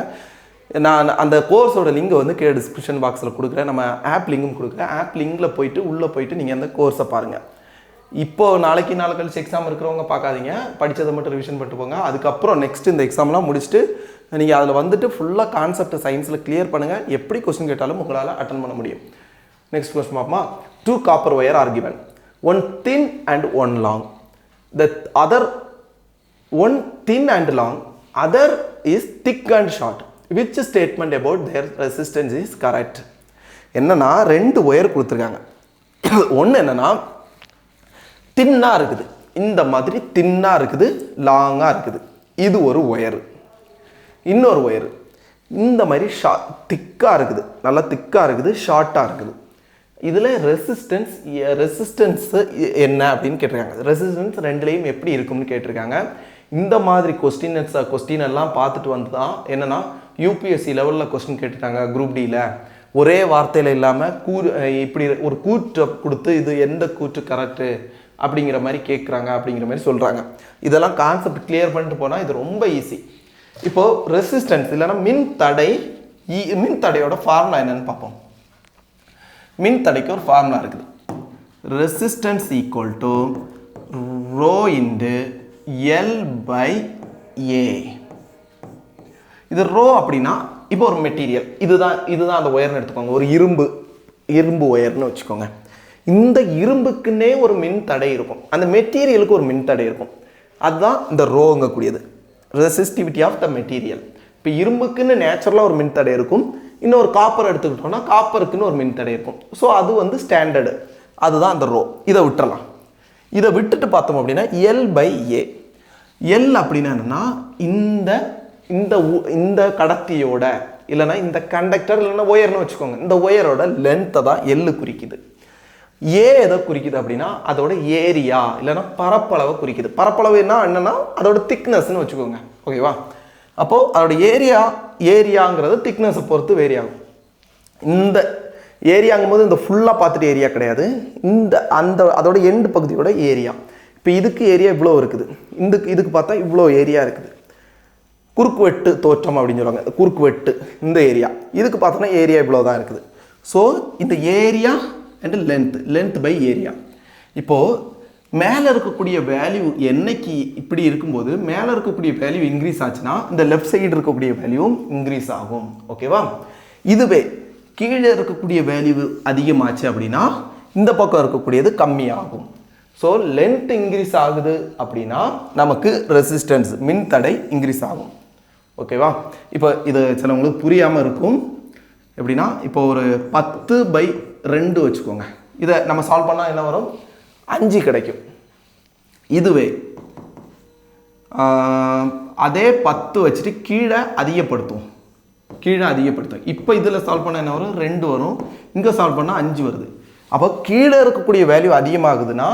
நான் அந்த கோர்ஸோட லிங்கை வந்து டிஸ்கிரிப்ஷன் பாக்ஸில் கொடுக்குறேன். நம்ம ஆப் லிங்கும் கொடுக்குறேன். ஆப் லிங்கில் போயிட்டு உள்ளே போயிட்டு நீங்கள் அந்த கோர்ஸை பாருங்கள். இப்போது நாளை கழிச்சு எக்ஸாம் இருக்கிறவங்க பார்க்காதீங்க. படித்ததை மட்டும் ரிவிஷன் பண்ணிட்டு போங்க. அதுக்கப்புறம் நெக்ஸ்ட் இந்த எக்ஸாம்லாம் முடிச்சுட்டு நீங்கள் அதில் வந்துட்டு ஃபுல்லாக கான்செப்ட் சயின்ஸில் கிளியர் பண்ணுங்கள். எப்படி கொஸ்டின் கேட்டாலும் உங்களால் அட்டன் பண்ண முடியும். நெக்ஸ்ட் கொஸ்டின் பார்ப்போமா? 2 copper wire are given. 1 thin and 1 long. The other 1 thin and long, other is thick and short. Which statement about their resistance is correct? என்னன்னா 2 ஒயர் கொடுத்துருக்காங்க. ஒன்று என்னன்னா தின்னாக இருக்குது, இந்த மாதிரி தின்னாக இருக்குது, லாங்காக இருக்குது. இது ஒரு ஒயரு. இன்னொரு ஒயரு இந்த மாதிரி திக்காக இருக்குது, நல்லா திக்காக இருக்குது, ஷார்ட்டாக இருக்குது. இதில் ரெசிஸ்டன்ஸ் என்ன அப்படின்னு கேட்டிருக்காங்க. ரெசிஸ்டன்ஸ் ரெண்டுலேயும் எப்படி இருக்கும்னு கேட்டிருக்காங்க. இந்த மாதிரி கொஸ்டின் எல்லாம் பார்த்துட்டு வந்து தான் என்னென்னா யூபிஎஸ்சி லெவலில் கொஸ்டின் கேட்டுட்டாங்க. குரூப் டியில் ஒரே வார்த்தையில் இல்லாமல் இப்படி ஒரு கூற்றை கொடுத்து இது எந்த கூற்று கரெக்டு அப்படிங்கிற மாதிரி கேட்குறாங்க, அப்படிங்கிற மாதிரி சொல்கிறாங்க. இதெல்லாம் கான்செப்ட் கிளியர் பண்ணிட்டு போனால் இது ரொம்ப ஈஸி. இப்போது ரெசிஸ்டன்ஸ் இல்லைன்னா மின்தடையோட ஃபார்முலா என்னன்னு பார்ப்போம். மின்தடைக்கு ஒரு ஃபார்முலா இருக்குது. Resistance equal to ρ × L/A. இது ரோ அப்படின்னா இப்போ ஒரு மெட்டீரியல் இதுதான் அந்த ஒயர்னு எடுத்துக்கோங்க. ஒரு இரும்பு ஒயர்னு வச்சுக்கோங்க. இந்த இரும்புக்குன்னே ஒரு மின் தடை இருக்கும், அந்த மெட்டீரியலுக்கு ஒரு மின் தடை இருக்கும். அதுதான் இந்த ரோங்கக்கூடியது, ரெசிஸ்டிவிட்டி ஆஃப் த மெட்டீரியல். இப்போ இரும்புக்குன்னு நேச்சுரலாக ஒரு மின் தடை இருக்கும், இன்னொரு காப்பர் எடுத்துக்கிட்டோம்னா காப்பருக்குன்னு ஒரு மின் தடை இருக்கும். ஸோ அது வந்து ஸ்டாண்டர்டு, அதுதான் அந்த ரோ. இதை விட்டுறலாம். இதை விட்டுட்டு பார்த்தோம் அப்படின்னா L/A. L அப்படின்னா என்னன்னா இந்த கடத்தியோட இல்லைன்னா இந்த கண்டக்டர் இல்லைன்னா ஒயர்னு வச்சுக்கோங்க, இந்த ஒயரோட லென்த்தை தான் L குறிக்குது. ஏ எதை குறிக்குது அப்படின்னா அதோட ஏரியா இல்லைன்னா பரப்பளவை குறிக்குது. பரப்பளவு என்னன்னா அதோட திக்னஸ்ன்னு வச்சுக்கோங்க. ஓகேவா? அப்போது அதோட ஏரியாங்கிறது திக்னஸை பொறுத்து வேரி ஆகும். இந்த ஏரியாங்கும் போது இந்த ஃபுல்லாக பார்த்துட்டு ஏரியா கிடையாது, அதோட எண்டு பகுதியோட ஏரியா. இப்போ இதுக்கு ஏரியா இவ்வளோ இருக்குது, இதுக்கு பார்த்தா இவ்வளோ ஏரியா இருக்குது. குறுக்கு வெட்டு தோற்றம் அப்படின்னு சொல்லுவாங்க. குறுக்கு வெட்டு இந்த ஏரியா, இதுக்கு பார்த்தோன்னா ஏரியா இவ்வளோ தான் இருக்குது. ஸோ இந்த area and length by area. இப்போது மேலே இருக்கக்கூடிய வேல்யூ என்னைக்கு இப்படி இருக்கும்போது மேலே இருக்கக்கூடிய வேல்யூ இன்க்ரீஸ் ஆச்சுன்னா இந்த லெஃப்ட் சைடு இருக்கக்கூடிய வேல்யூவும் இன்க்ரீஸ் ஆகும். ஓகேவா? இதுவே கீழே இருக்கக்கூடிய வேல்யூ அதிகமாச்சு அப்படின்னா இந்த பக்கம் இருக்கக்கூடியது கம்மியாகும். ஸோ லென்த் இன்க்ரீஸ் ஆகுது அப்படின்னா நமக்கு ரெசிஸ்டன்ஸ் மின்தடை இன்க்ரீஸ் ஆகும். ஓகேவா? இப்போ இது சிலவங்களுக்கு புரியாமல் இருக்கும். எப்படின்னா இப்போ ஒரு 10/2 வச்சுக்கோங்க. இதை நம்ம சால்வ் பண்ணால் என்ன வரும்? 5 கிடைக்கும். இதுவே அதே 10 வச்சுட்டு கீழே அதிகப்படுத்தும். இப்போ இதில் சால்வ் பண்ணால் என்ன வரும்? 2 வரும். இங்கே சால்வ் பண்ணால் 5 வருது. அப்போ கீழே இருக்கக்கூடிய வேல்யூ அதிகமாகுதுன்னா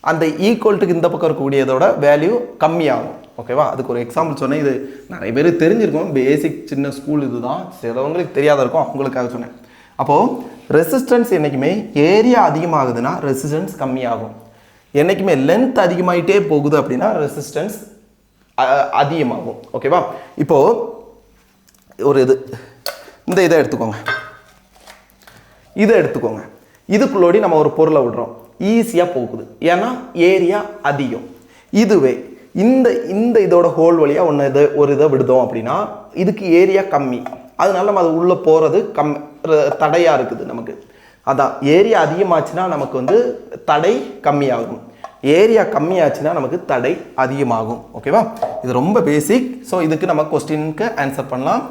அந்த ஈக்குவல்ட்டுக்கு இந்த பக்கம் இருக்கக்கூடியதோட வேல்யூ கம்மியாகும். ஓகேவா? அதுக்கு ஒரு எக்ஸாம்பிள் சொன்னேன். இது நிறைய பேர் தெரிஞ்சிருக்கும், பேசிக் சின்ன ஸ்கூல் இதுதான், சிலவங்களுக்கு தெரியாத இருக்கும், அவங்களுக்காக சொன்னேன். அப்போது ரெசிஸ்டன்ஸ் என்றைக்குமே ஏரியா அதிகமாகுதுன்னா ரெசிஸ்டன்ஸ் கம்மியாகும். என்றைக்குமே லென்த் அதிகமாகிட்டே போகுது அப்படின்னா ரெசிஸ்டன்ஸ் அதிகமாகும். ஓகேவா? இப்போது ஒரு இதை எடுத்துக்கோங்க. இதுக்குள்ளோடி நம்ம ஒரு பொருளை விடுறோம், ஈஸியாக போகுது, ஏன்னா ஏரியா அதிகம். இதுவே இதோட ஹோல் வழியாக ஒரு இதை விடுதோம் அப்படின்னா இதுக்கு ஏரியா கம்மி, அதனால நம்ம அது உள்ளே போகிறது தடையாக இருக்குது நமக்கு. அதான் ஏரியா அதிகமாச்சுன்னா நமக்கு வந்து தடை கம்மியாகும், ஏரியா கம்மியாச்சுன்னா நமக்கு தடை அதிகமாகும். ஓகேவா? இது ரொம்ப பேசிக். ஸோ இதுக்கு நம்ம கொஸ்டினுக்கு ஆன்சர் பண்ணலாம்.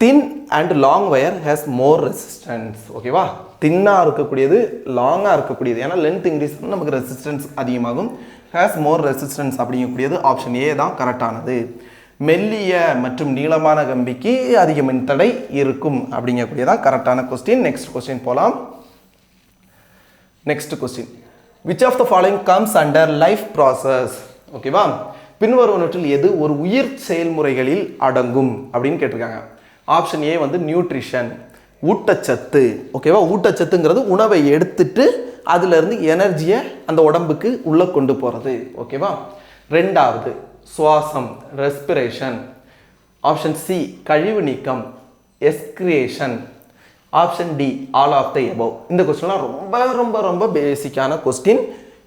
Thin and long wire has more resistance. ஓகேவா? தின்னாக இருக்கக்கூடியது லாங்காக இருக்கக்கூடியது, ஏன்னா லென்த் இன்க்ரீஸ் பண்ணால் நமக்கு ரெசிஸ்டன்ஸ் அதிகமாகும். ஹேஸ் மோர் ரெசிஸ்டன்ஸ் அப்படிங்கக்கூடியது ஆப்ஷன் ஏ தான் கரெக்டானது. மெல்லிய மற்றும் நீளமான கம்பிக்கு அதிக மின்தடை இருக்கும் அப்படிங்கக்கூடியதான் கரெக்டான கொஸ்டின். நெக்ஸ்ட் கொஸ்டின் போகலாம். Next question, which of the following comes under life process? ஓகேவா? பின்வருவனவற்றில் எது ஒரு உயிர் செயல்முறைகளில் அடங்கும் அப்படின்னு கேட்டிருக்காங்க. ஆப்ஷன் ஏ வந்து நியூட்ரிஷன், ஊட்டச்சத்து. ஓகேவா? ஊட்டச்சத்துங்கிறது உணவை எடுத்துட்டு அதிலிருந்து எனர்ஜியை அந்த உடம்புக்கு உள்ளே கொண்டு போகிறது. ஓகேவா? ரெண்டாவது சுவாசம், ரெஸ்பிரேஷன். ஆப்ஷன் சி கழிவு நீக்கம், excretion. Option D all of the above. இந்த கொஸ்டின்லாம் ரொம்ப ரொம்ப ரொம்ப பேசிக்கான கொஸ்டின்.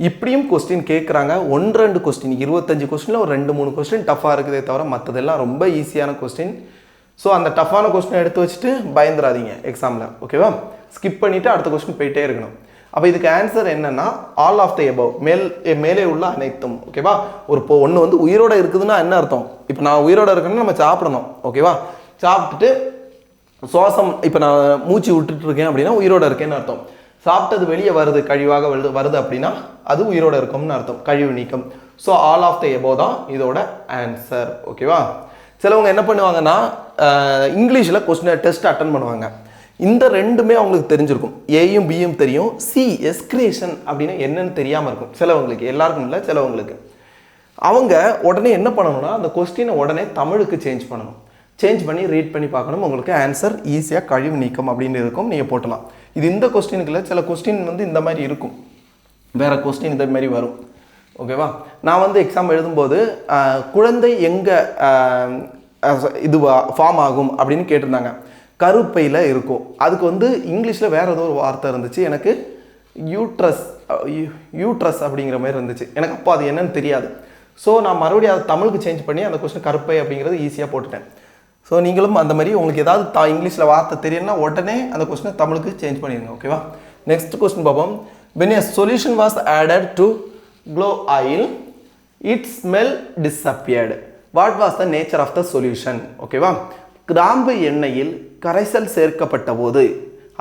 இப்படியும் கொஸ்டின் கேட்குறாங்க. 1-2 கொஸ்டின், 25 கொஸ்டினில் ஒரு 2-3 கொஸ்டின் டஃப்பாக இருக்குதே தவிர மற்றதெல்லாம் ரொம்ப ஈஸியான கொஸ்டின். ஸோ அந்த டஃப்பான கொஸ்டினை எடுத்து வச்சுட்டு பயந்துடாதீங்க எக்ஸாமில். ஓகேவா? ஸ்கிப் பண்ணிவிட்டு அடுத்த கொஸ்டின் போயிட்டே இருக்கணும். அப்போ இதுக்கு ஆன்சர் என்னன்னா ஆல் ஆஃப் த எபவ், மேலே உள்ள அனைத்தும். ஓகேவா? ஒன்று வந்து உயிரோட இருக்குதுன்னா என்ன அர்த்தம்? இப்போ நான் உயிரோட இருக்கேன்னா நம்ம சாப்பிடணும். ஓகேவா? சாப்பிட்டுட்டு சுவாசம், இப்போ நான் மூச்சு விட்டுட்டு இருக்கேன் அப்படின்னா உயிரோட இருக்கேன்னு அர்த்தம். சாப்பிட்டது வெளியே வருது, கழிவாக வருது அப்படின்னா அது உயிரோட இருக்கும்னு அர்த்தம், கழிவு நீக்கம். So all of the above தான் இதோட ஆன்சர். ஓகேவா? சிலவங்க என்ன பண்ணுவாங்கன்னா இங்கிலீஷில் கொஸ்டின் டெஸ்ட் அட்டன் பண்ணுவாங்க. இந்த ரெண்டுமே அவங்களுக்கு தெரிஞ்சிருக்கும், ஏயும் பியும் தெரியும். சி எஸ்கிரியேஷன் அப்படின்னா என்னன்னு தெரியாமல் இருக்கும் சிலவங்களுக்கு, எல்லாருக்கும் இல்லை சிலவங்களுக்கு. அவங்க உடனே என்ன பண்ணணும்னா அந்த கொஸ்டினை உடனே தமிழுக்கு சேஞ்ச் பண்ணணும். சேஞ்ச் பண்ணி ரீட் பண்ணி பார்க்கணும். உங்களுக்கு ஆன்சர் ஈஸியாக கழிவு நீக்கம் அப்படின்னு இருக்கும், நீங்கள் போட்டலாம். இது இந்த கொஸ்டினுக்கு இல்லை, சில கொஸ்டின் வந்து இந்த மாதிரி இருக்கும், வேறு கொஸ்டின் இந்த மாதிரி வரும். ஓகேவா? நான் வந்து எக்ஸாம் எழுதும்போது குழந்தை எங்கே இது ஃபார்ம் ஆகும் அப்படின்னு கேட்டிருந்தாங்க. கருப்பையில் இருக்கும். அதுக்கு வந்து இங்கிலீஷில் வேறு ஏதோ ஒரு வார்த்தை இருந்துச்சு, எனக்கு யூட்ரஸ் அப்படிங்கிற மாதிரி இருந்துச்சு. எனக்கு அப்போ அது என்னன்னு தெரியாது. ஸோ நான் மறுபடியும் அதை தமிழுக்கு சேஞ்ச் பண்ணி அந்த கொஸ்டின் கருப்பை அப்படிங்கிறது ஈஸியாக போட்டுட்டேன். ஸோ நீங்களும் அந்த மாதிரி உங்களுக்கு ஏதாவது இங்கிலீஷில் வார்த்தை தெரியும்னா உடனே அந்த கொஸ்டினை தமிழுக்கு சேஞ்ச் பண்ணிடுங்க. ஓகேவா? நெக்ஸ்ட் கொஸ்டின் பார்ப்போம். when a solution was added to glow oil its smell disappeared. what was the nature of the solution? ஓகேவா? கிராம்பு எண்ணெயில் கரைசல் சேர்க்கப்பட்ட போது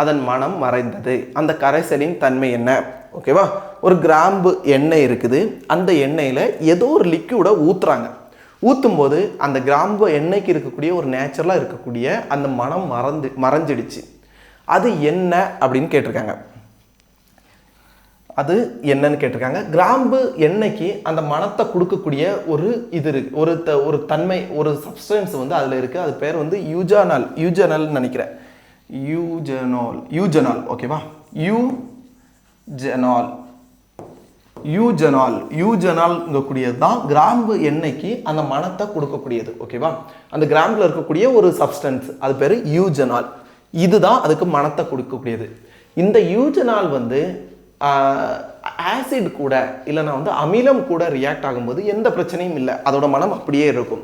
அதன் மனம் மறைந்தது. அந்த கரைசலின் தன்மை என்ன? ஓகேவா? ஒரு கிராம்பு எண்ணெய் இருக்குது, அந்த எண்ணெயில் ஏதோ ஒரு லிக்விடை ஊற்றுறாங்க. ஊற்றும் போது அந்த கிராம்பு எண்ணெய்க்கு இருக்கக்கூடிய ஒரு நேச்சுரலாக இருக்கக்கூடிய அந்த மனம் மறைஞ்சிடுச்சு. அது என்ன அப்படின்னு கேட்டிருக்காங்க. அது என்னன்னு கேட்டிருக்காங்க. கிராம்பு எண்ணெய்க்கு அந்த மனத்தை கொடுக்கக்கூடிய ஒரு இது இருக்கு, ஒரு தன்மை, ஒரு சப்ஸ்டன்ஸ் வந்து அதில் இருக்குது. அது பேர் வந்து யூஜனால் நினைக்கிறேன். யூஜனால். ஓகேவா? யூஜனால்ங்கக்கூடியது தான் கிராம்பு எண்ணெய்க்கு அந்த மனத்தை கொடுக்கக்கூடியது. ஓகேவா? அந்த கிராம்பில் இருக்கக்கூடிய ஒரு சப்ஸ்டன்ஸ் அது பேர் யூஜனால். இதுதான் அதுக்கு மனத்தை கொடுக்கக்கூடியது. இந்த யூஜனால் வந்து ஆசிட் கூட இல்லைன்னா வந்து அமிலம் கூட ரியாக்ட் ஆகும்போது எந்த பிரச்சனையும் இல்லை, அதோட மனம் அப்படியே இருக்கும்.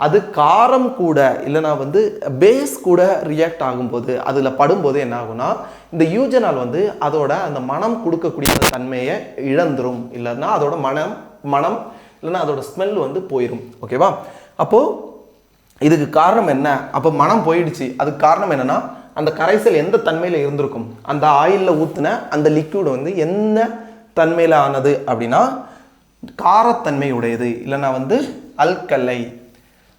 அது காரம் கூட இல்லைனா வந்து பேஸ் கூட ரியாக்ட் ஆகும்போது அதில் படும்போது என்ன ஆகும்னா இந்த யூஜனால் வந்து அதோட அந்த மனம் கொடுக்கக்கூடிய தன்மையை இழந்துரும், இல்லைன்னா அதோட மனம் இல்லைன்னா அதோட ஸ்மெல் வந்து போயிடும். ஓகேவா? அப்போது இதுக்கு காரணம் என்ன? அப்போ மனம் போயிடுச்சு. அதுக்கு காரணம் என்னென்னா அந்த கரைசல் எந்த தன்மையில் இருந்திருக்கும், அந்த ஆயிலில் ஊற்றின அந்த லிக்விட் வந்து என்ன தன்மையில் ஆனது அப்படின்னா காரத்தன்மை உடையது, இல்லைன்னா வந்து அல்கலை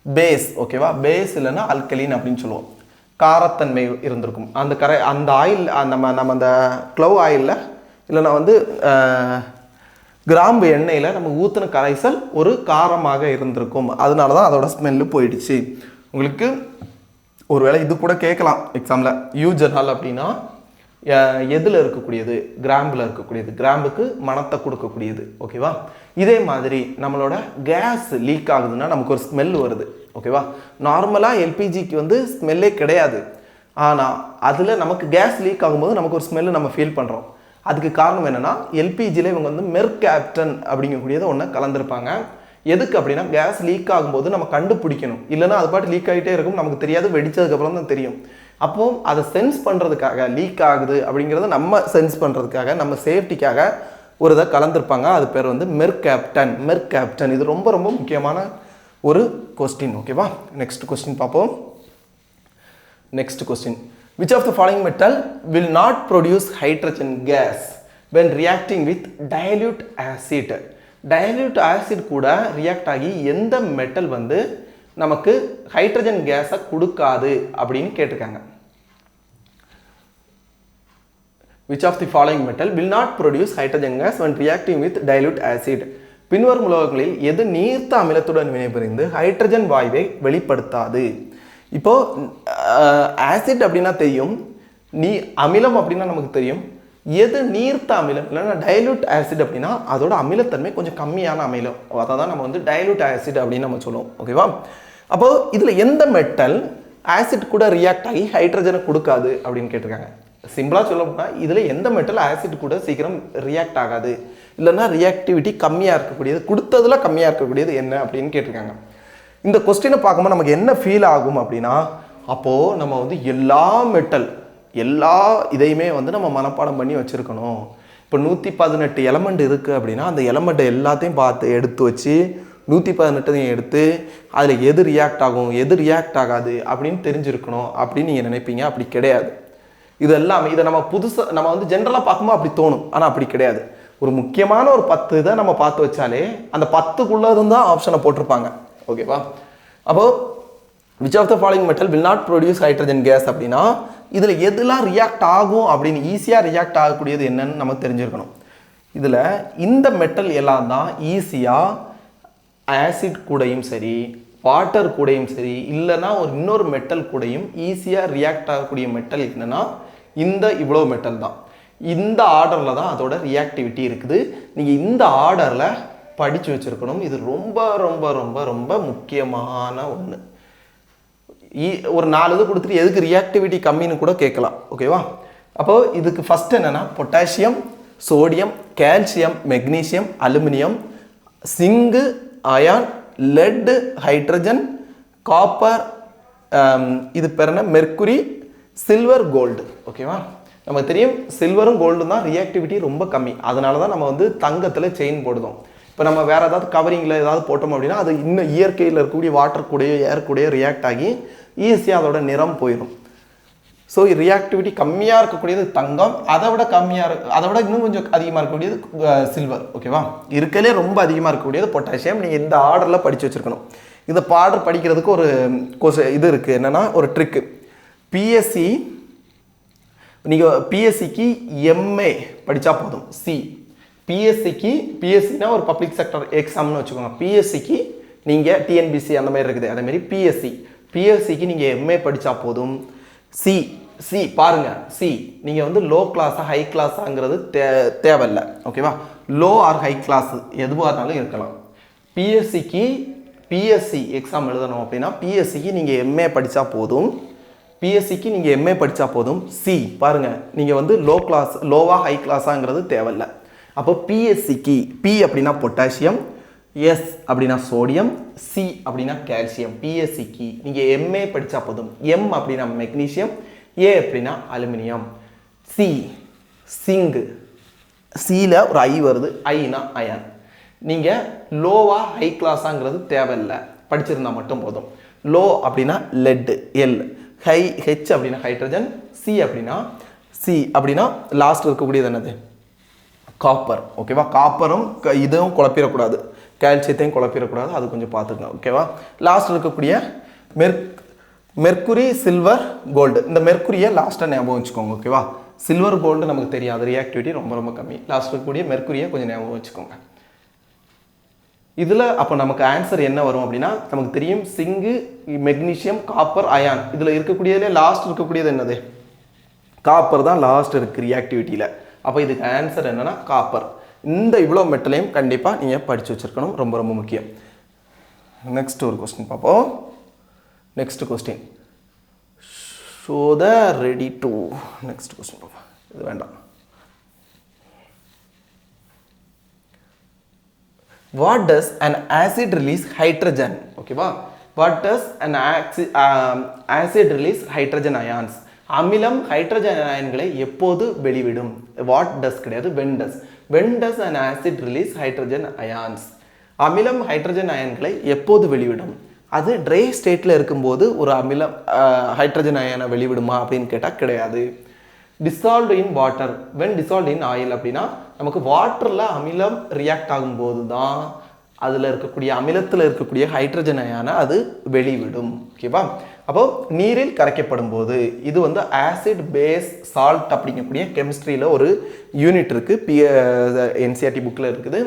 பேஸ். ஓகேவா? பேஸ் இல்லைன்னா அல்கலின் அப்படின்னு சொல்லுவோம். காரத்தன்மை இருந்திருக்கும் அந்த ஆயில். நம்ம அந்த க்ளவ் ஆயிலில் இல்லைன்னா வந்து கிராம்பு எண்ணெயில் நம்ம ஊற்றின கரைசல் ஒரு காரமாக இருந்திருக்கும். அதனால தான் அதோட ஸ்மெல்லு போயிடுச்சு. உங்களுக்கு ஒருவேளை இது கூட கேட்கலாம் எக்ஸாமில். யூஜனால் அப்படின்னா எதில் இருக்கக்கூடியது? கிராம்பில் இருக்கக்கூடியது, கிராம்புக்கு மனத்தை கொடுக்கக்கூடியது. ஓகேவா? இதே மாதிரி நம்மளோட கேஸ் லீக் ஆகுதுன்னா நமக்கு ஒரு ஸ்மெல் வருது. ஓகேவா? நார்மலாக எல்பிஜிக்கு வந்து ஸ்மெல்லே கிடையாது, ஆனால் அதில் நமக்கு கேஸ் லீக் ஆகும்போது நமக்கு ஒரு ஸ்மெல்லு நம்ம ஃபீல் பண்ணுறோம். அதுக்கு காரணம் என்னென்னா எல்பிஜியில் இவங்க வந்து மெர்கேப்டன் அப்படிங்கக்கூடியதை ஒன்று கலந்துருப்பாங்க. எதுக்கு அப்படின்னா கேஸ் லீக் ஆகும்போது நம்ம கண்டுபிடிக்கணும், இல்லைன்னா அது பாட்டு லீக் ஆகிட்டே இருக்கும், நமக்கு தெரியாது, வெடிச்சதுக்கப்புறம் தான் தெரியும். அப்போது அதை சென்ஸ் பண்ணுறதுக்காக லீக் ஆகுது அப்படிங்கிறத நம்ம சென்ஸ் பண்ணுறதுக்காக நம்ம சேஃப்டிக்காக ஒரு இதை கலந்துருப்பாங்க. அது பேர் வந்து மெர்கேப்டன். இது ரொம்ப ரொம்ப முக்கியமான ஒரு கொஸ்டின். ஓகேவா? நெக்ஸ்ட் கொஸ்டின் பார்ப்போம். Next question. which of the following metal will not produce hydrogen gas when reacting with dilute acid? dilute acid கூட ரியாக்ட் ஆகி எந்த மெட்டல் வந்து நமக்கு ஹைட்ரஜன் கேஸை கொடுக்காது அப்படின்னு கேட்டிருக்காங்க. which of the following metal will not produce hydrogen gas when reacting with dilute acid? பின்வரும் உலோகங்களில் எது நீர்த்த அமிலத்துடன் வினைபுரிந்து ஹைட்ரஜன் வாயுவை வெளிப்படுத்தாது? இப்போ ஆசிட் அப்படின்னா தெரியும், அமிலம் அப்படின்னா நமக்கு தெரியும். எது நீர்த்த அமிலம் இல்லைன்னா டைல்யூட் ஆசிட் அப்படின்னா அதோட அமிலத்தன்மை கொஞ்சம் கம்மியான அமிலம், அதை தான் நம்ம வந்து டைல்யூட் ஆசிட் அப்படின்னு நம்ம சொல்லுவோம். ஓகேவா? அப்போது இதில் எந்த மெட்டல் ஆசிட் கூட ரியாக்ட் ஆகி ஹைட்ரஜனை கொடுக்காது அப்படின்னு கேட்டிருக்காங்க. சிம்பிளாக சொல்ல போனால் இதில் எந்த மெட்டல் ஆசிட் கூட சீக்கிரம் ரியாக்ட் ஆகாது, இல்லைன்னா ரியாக்டிவிட்டி கம்மியாக இருக்கக்கூடியது, கொடுத்ததில் கம்மியாக இருக்கக்கூடியது என்ன அப்படின்னு கேட்டிருக்காங்க. இந்த கொஸ்டினை பார்க்கும்போது நமக்கு என்ன ஃபீல் ஆகும் அப்படின்னா, அப்போது நம்ம வந்து எல்லா இதையுமே வந்து நம்ம மனப்பாடம் பண்ணி வச்சுருக்கணும். இப்போ 118 எலமெண்ட் இருக்குது அப்படின்னா அந்த எலமெண்ட்டை எல்லாத்தையும் எடுத்து வச்சு 118 எடுத்து அதில் எது ரியாக்ட் ஆகும் எது ரியாக்ட் ஆகாது அப்படின்னு தெரிஞ்சிருக்கணும் அப்படின்னு நீங்கள் நினைப்பீங்க. அப்படி கிடையாது. இது எல்லாமே இதை நம்ம புதுசாக நம்ம வந்து ஜென்ரலாக பார்க்கும்போது அப்படி தோணும், ஆனால் அப்படி கிடையாது. ஒரு முக்கியமான ஒரு 10 இதை நம்ம பார்த்து வச்சாலே அந்த 10க்குள்ளே இருந்தால் ஆப்ஷனை போட்டிருப்பாங்க. ஓகேவா? அப்போது which of the following metal will not produce hydrogen gas அப்படின்னா இதில் எதெல்லாம் ரியாக்ட் ஆகும் அப்படின்னு ஈஸியாக ரியாக்ட் ஆகக்கூடியது என்னன்னு நமக்கு தெரிஞ்சிருக்கணும். இதில் இந்த மெட்டல் எல்லாம் தான் ஈஸியாக ஆசிட் கூடையும் சரி வாட்டர் கூடையும் சரி இல்லைன்னா இன்னொரு மெட்டல் கூடையும் ஈஸியாக ரியாக்ட் ஆகக்கூடிய மெட்டல் என்னென்னா இவ்வளோ மெட்டல் தான். இந்த ஆர்டரில் தான் அதோட ரியாக்டிவிட்டி இருக்குது. நீங்கள் இந்த ஆர்டரில் படித்து வச்சுருக்கணும். இது ரொம்ப ரொம்ப ரொம்ப ரொம்ப முக்கியமான ஒன்று. ஒரு 4 இது கொடுத்துட்டு எதுக்கு ரியாக்டிவிட்டி கம்மின்னு கூட கேட்கலாம். ஓகேவா? அப்போது இதுக்கு ஃபஸ்ட் என்னென்னா potassium, sodium, calcium, magnesium, aluminium, zinc, iron, lead, hydrogen, copper, இது பேர் என்ன, மெர்க்குரி, சில்வர், கோல்டு. ஓகேவா, நமக்கு தெரியும் சில்வரும் கோல்டும் தான் ரியாக்டிவிட்டி ரொம்ப கம்மி. அதனால தான் நம்ம வந்து தங்கத்தில் செயின் போடுதோம். இப்போ நம்ம வேறு ஏதாவது கவரிங்கில் ஏதாவது போட்டோம் அப்படின்னா அது இன்னும் இயற்கையில் இருக்கக்கூடிய வாட்டர் கூடயோ ஏர் கூடயோ ரியாக்ட் ஆகி ஈஸியாக அதோட நிறம் போயிடும். ஸோ ரியாக்டிவிட்டி கம்மியாக இருக்கக்கூடியது தங்கம், அதை விட இன்னும் கொஞ்சம் அதிகமாக இருக்கக்கூடியது சில்வர். ஓகேவா, இருக்கலே ரொம்ப அதிகமாக இருக்கக்கூடியது பொட்டாசியம். நீங்கள் இந்த ஆர்டரில் படித்து வச்சுருக்கணும். இந்த ஆர்டர் படிக்கிறதுக்கு ஒரு இது இருக்குது, என்னென்னா ஒரு ட்ரிக்கு. பிஎஸ்சி நீங்கள் பிஎஸ்சிக்கு எம்ஏ படித்தா போதும். பிஎஸ்சினா ஒரு பப்ளிக் செக்டர் எக்ஸாம்னு வச்சுக்கோங்க. பிஎஸ்சிக்கு நீங்கள் டிஎன்பிசி அந்த மாதிரி இருக்குது, அதேமாதிரி பிஎஸ்சிக்கு நீங்கள் எம்ஏ படித்தா போதும். பாருங்க, நீங்கள் வந்து லோ கிளாஸா ஹை கிளாஸாங்கிறது தேவையில்லை. ஓகேவா, லோ ஆர் ஹை கிளாஸ் எதுவாக இருந்தாலும் இருக்கலாம். பிஎஸ்சி எக்ஸாம் எழுதணும் அப்படின்னா பிஎஸ்சிக்கு நீங்கள் எம்ஏ படித்தா போதும். பாருங்க, நீங்கள் வந்து லோவா ஹை கிளாஸாங்கிறது தேவையில்லை. அப்போ பிஎஸ்சிக்கு பி அப்படின்னா பொட்டாசியம், எஸ் அப்படின்னா சோடியம், சி அப்படின்னா கால்சியம். பிஎஸ்சிக்கு நீங்கள் எம்ஏ படித்தா போதும். எம் அப்படின்னா மெக்னீசியம், ஏ அப்படின்னா அலுமினியம். சிங்கு, சியில் ஒரு ஐ வருது, ஐனா அயன். நீங்கள் லோவா ஹை கிளாஸாங்கிறது தேவையில்லை, படிச்சிருந்தா மட்டும் போதும். லோ அப்படின்னா லெட், எல். ஹெச் அப்படின்னா ஹைட்ரஜன், சி அப்படின்னா லாஸ்ட் இருக்கக்கூடியது என்னது, காப்பர். ஓகேவா, காப்பரும் இதுவும் குழப்பிடக்கூடாது, கால்சியத்தையும் குழப்பிடக்கூடாது, அது கொஞ்சம் பார்த்துக்கணும். ஓகேவா, லாஸ்ட் இருக்கக்கூடிய மெர்க்குரி, சில்வர், கோல்டு. இந்த மெர்க்குரியை லாஸ்ட்டாக ஞாபகம் வச்சுக்கோங்க. ஓகேவா, சில்வர் கோல்டு நமக்கு தெரியாது, ரியாக்டிவிட்டி ரொம்ப ரொம்ப கம்மி. லாஸ்ட் இருக்கக்கூடிய மெர்க்குரியை கொஞ்சம் ஞாபகம் வச்சுக்கோங்க. இதில் அப்போ நமக்கு ஆன்சர் என்ன வரும் அப்படின்னா, நமக்கு தெரியும் சிங்கு, மெக்னீசியம், காப்பர், அயான். இதில் இருக்கக்கூடியதுல லாஸ்ட் இருக்கக்கூடியது என்னது, காப்பர் தான் லாஸ்ட் இருக்குது ரியாக்டிவிட்டியில். அப்போ இதுக்கு ஆன்சர் என்னன்னா காப்பர். இந்த இவ்வளோ மெட்டலையும் கண்டிப்பாக நீங்கள் படித்து வச்சுருக்கணும், ரொம்ப ரொம்ப முக்கியம். நெக்ஸ்ட் ஒரு கொஸ்டின் பார்ப்போம். Next question show the ready to. Next question பார்ப்போம், இது வேண்டாம். What does an acid release hydrogen? ஓகேவா, what does an acid release hydrogen ions? அமிலம் ஹைட்ரஜன் அயன்களை எப்போது வெளிவிடும்? வாட் டஸ் கிடையாது, when does an acid release hydrogen ions? அமிலம் hydrogen அயன்களை எப்போது வெளிவிடும்? அது ட்ரை ஸ்டேட்டில் இருக்கும்போது ஒரு அமிலம் ஹைட்ரஜன் அயனை வெளிவிடுமா அப்படின்னு கேட்டால் கிடையாது. Dissolved in water, when dissolved in oil அப்படின்னா நமக்கு வாட்டரில் அமிலம் ரியாக்ட் ஆகும்போது தான் அதில் இருக்கக்கூடிய அமிலத்தில் இருக்கக்கூடிய ஹைட்ரஜன் அயனை அது வெளிவிடும். ஓகேவா, அப்போ நீரில் கரைக்கப்படும் போது இது வந்து ஆசிட், பேஸ், சால்ட் அப்படிங்கக்கூடிய கெமிஸ்ட்ரியில் ஒரு யூனிட் இருக்குது, என்சிஆர்டி புக்கில் இருக்குது.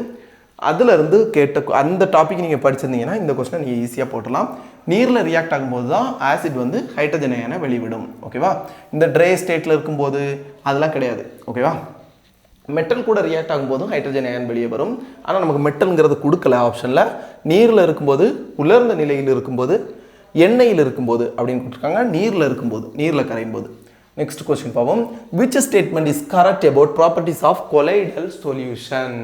அதிலிருந்து கேட்ட அந்த டாபிக் நீங்கள் படிச்சிருந்தீங்கன்னா இந்த கொஸ்டினை நீங்கள் ஈஸியாக போட்டலாம். நீரில் ரியாக்ட் ஆகும்போது தான் ஆசிட் வந்து ஹைட்ரஜன் அயனை வெளிவிடும். ஓகேவா, இந்த ட்ரை ஸ்டேட்டில் இருக்கும்போது அதெல்லாம் கிடையாது. ஓகேவா, மெட்டல் கூட ரியாக்ட் ஆகும்போதும் ஹைட்ரஜன் அயன் வெளியே வரும். ஆனால் நமக்கு மெட்டல்ங்கிறது கொடுக்கல ஆப்ஷனில். நீரில் இருக்கும்போது, உலர்ந்த நிலையில் இருக்கும்போது, எண்ணெயில் இருக்கும்போது அப்படின்னு கொடுத்துருக்காங்க. நீரில் இருக்கும்போது, நீரில் கரையும் போது. நெக்ஸ்ட் கொஸ்டின் பார்ப்போம். Which statement is correct about properties of colloidal solution?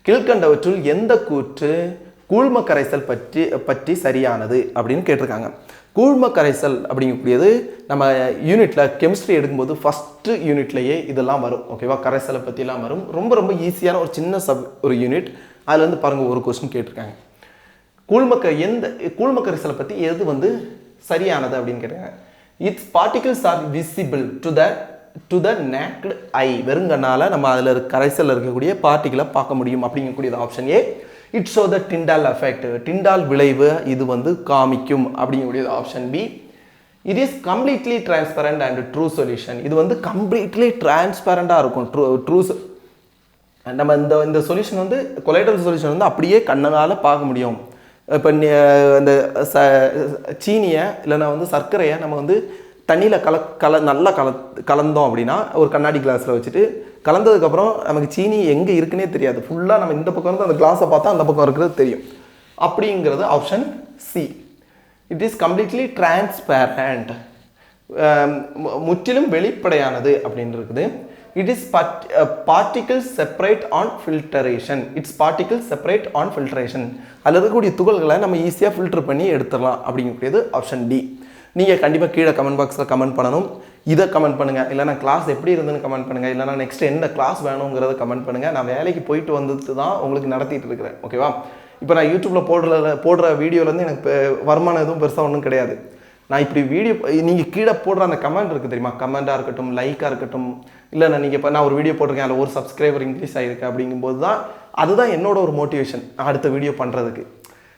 கீழ்கண்டவற்றுள் எந்த கூற்று கூழ்ம கரைசல் பற்றி சரியானது அப்படின்னு கேட்டிருக்காங்க. கூழ்ம கரைசல் அப்படிங்கக்கூடியது நம்ம யூனிட்டில் கெமிஸ்ட்ரி எடுக்கும்போது ஃபஸ்ட்டு யூனிட்லேயே இதெல்லாம் வரும். ஓகேவா, கரைசலை பற்றிலாம் வரும். ரொம்ப ரொம்ப ஈஸியான ஒரு சின்ன ஒரு யூனிட். அதுலேருந்து பாருங்கள், ஒரு கொஸ்டின் கேட்டிருக்காங்க. கூழ்ம கரைசலை பற்றி எது வந்து சரியானது அப்படின்னு கேட்டிருக்காங்க. Its particles are visible to the naked eye. வெறுங்கண்ணால் நம்ம அதில் கரைசலில் இருக்கக்கூடிய பார்ட்டிகளை பார்க்க முடியும் அப்படிங்கக்கூடியது option A. It show the Tyndall effect, Tyndall விளைவு இது வந்து காமிக்கும் அப்படிங்கக்கூடியது option B. It is completely transparent and true solution. இது வந்து கம்ப்ளீட்லி டிரான்ஸ்பரண்டாக இருக்கும். ட்ரூ நம்ம இந்த சொல்யூஷன் வந்து கொலைடல் சொல்யூஷன் வந்து அப்படியே கண்ணால் பார்க்க முடியும். இப்போ இந்த சீனியை இல்லைன்னா வந்து சர்க்கரையை நம்ம வந்து தண்ணியில் நல்லா கலந்தோம் அப்படின்னா ஒரு கண்ணாடி கிளாஸில் வச்சுட்டு கலந்ததுக்கப்புறம் நமக்கு சீனி எங்கே இருக்குன்னே தெரியாது. ஃபுல்லாக நம்ம இந்த பக்கம் இருந்து அந்த கிளாஸை பார்த்தா அந்த பக்கம் இருக்கிறது தெரியும். அப்படிங்கிறது option C. It is completely transparent, முற்றிலும் வெளிப்படையானது அப்படின்னு இருக்குது. it is particles separate on filtration. It's particles separate on filtration. அதில் இருக்கக்கூடிய துகள்களை நம்ம ஈஸியாக ஃபில்டர் பண்ணி எடுத்துடலாம் அப்படிங்கக்கூடியது ஆப்ஷன் டி. நீங்கள் கண்டிப்பாக கீழே கமெண்ட் பாக்ஸில் கமெண்ட் பண்ணணும். இதை கமெண்ட் பண்ணுங்கள், இல்லைனா கிளாஸ் எப்படி இருந்துன்னு கமெண்ட் பண்ணுங்கள், இல்லைனா நெக்ஸ்ட் என்ன கிளாஸ் வேணுங்கிறத கமெண்ட் பண்ணுங்கள். நான் வேலைக்கு போயிட்டு வந்துட்டு தான் உங்களுக்கு நடத்திட்டு இருக்கிறேன். ஓகேவா? இப்போ நான் யூடியூப்பில் போடுற வீடியோலேருந்து எனக்கு வருமானம் எதுவும் பெருசாக ஒன்றும் கிடையாது. நான் இப்படி வீடியோ நீங்கள் கீழே போடுற அந்த கமெண்ட் இருக்குது தெரியுமா, கமெண்ட்டாக இருக்கட்டும், லைக்காக இருக்கட்டும், இல்லைண்ணா நீங்கள் இப்போ நான் ஒரு வீடியோ போட்டிருக்கேன், அதில் ஒரு சப்ஸ்கிரைபர் இன்க்ரீஸ் ஆகிருக்கு அப்படிங்கும்போது தான் அதுதான் என்னோட ஒரு மோட்டிவேஷன் அடுத்த வீடியோ பண்ணுறதுக்கு.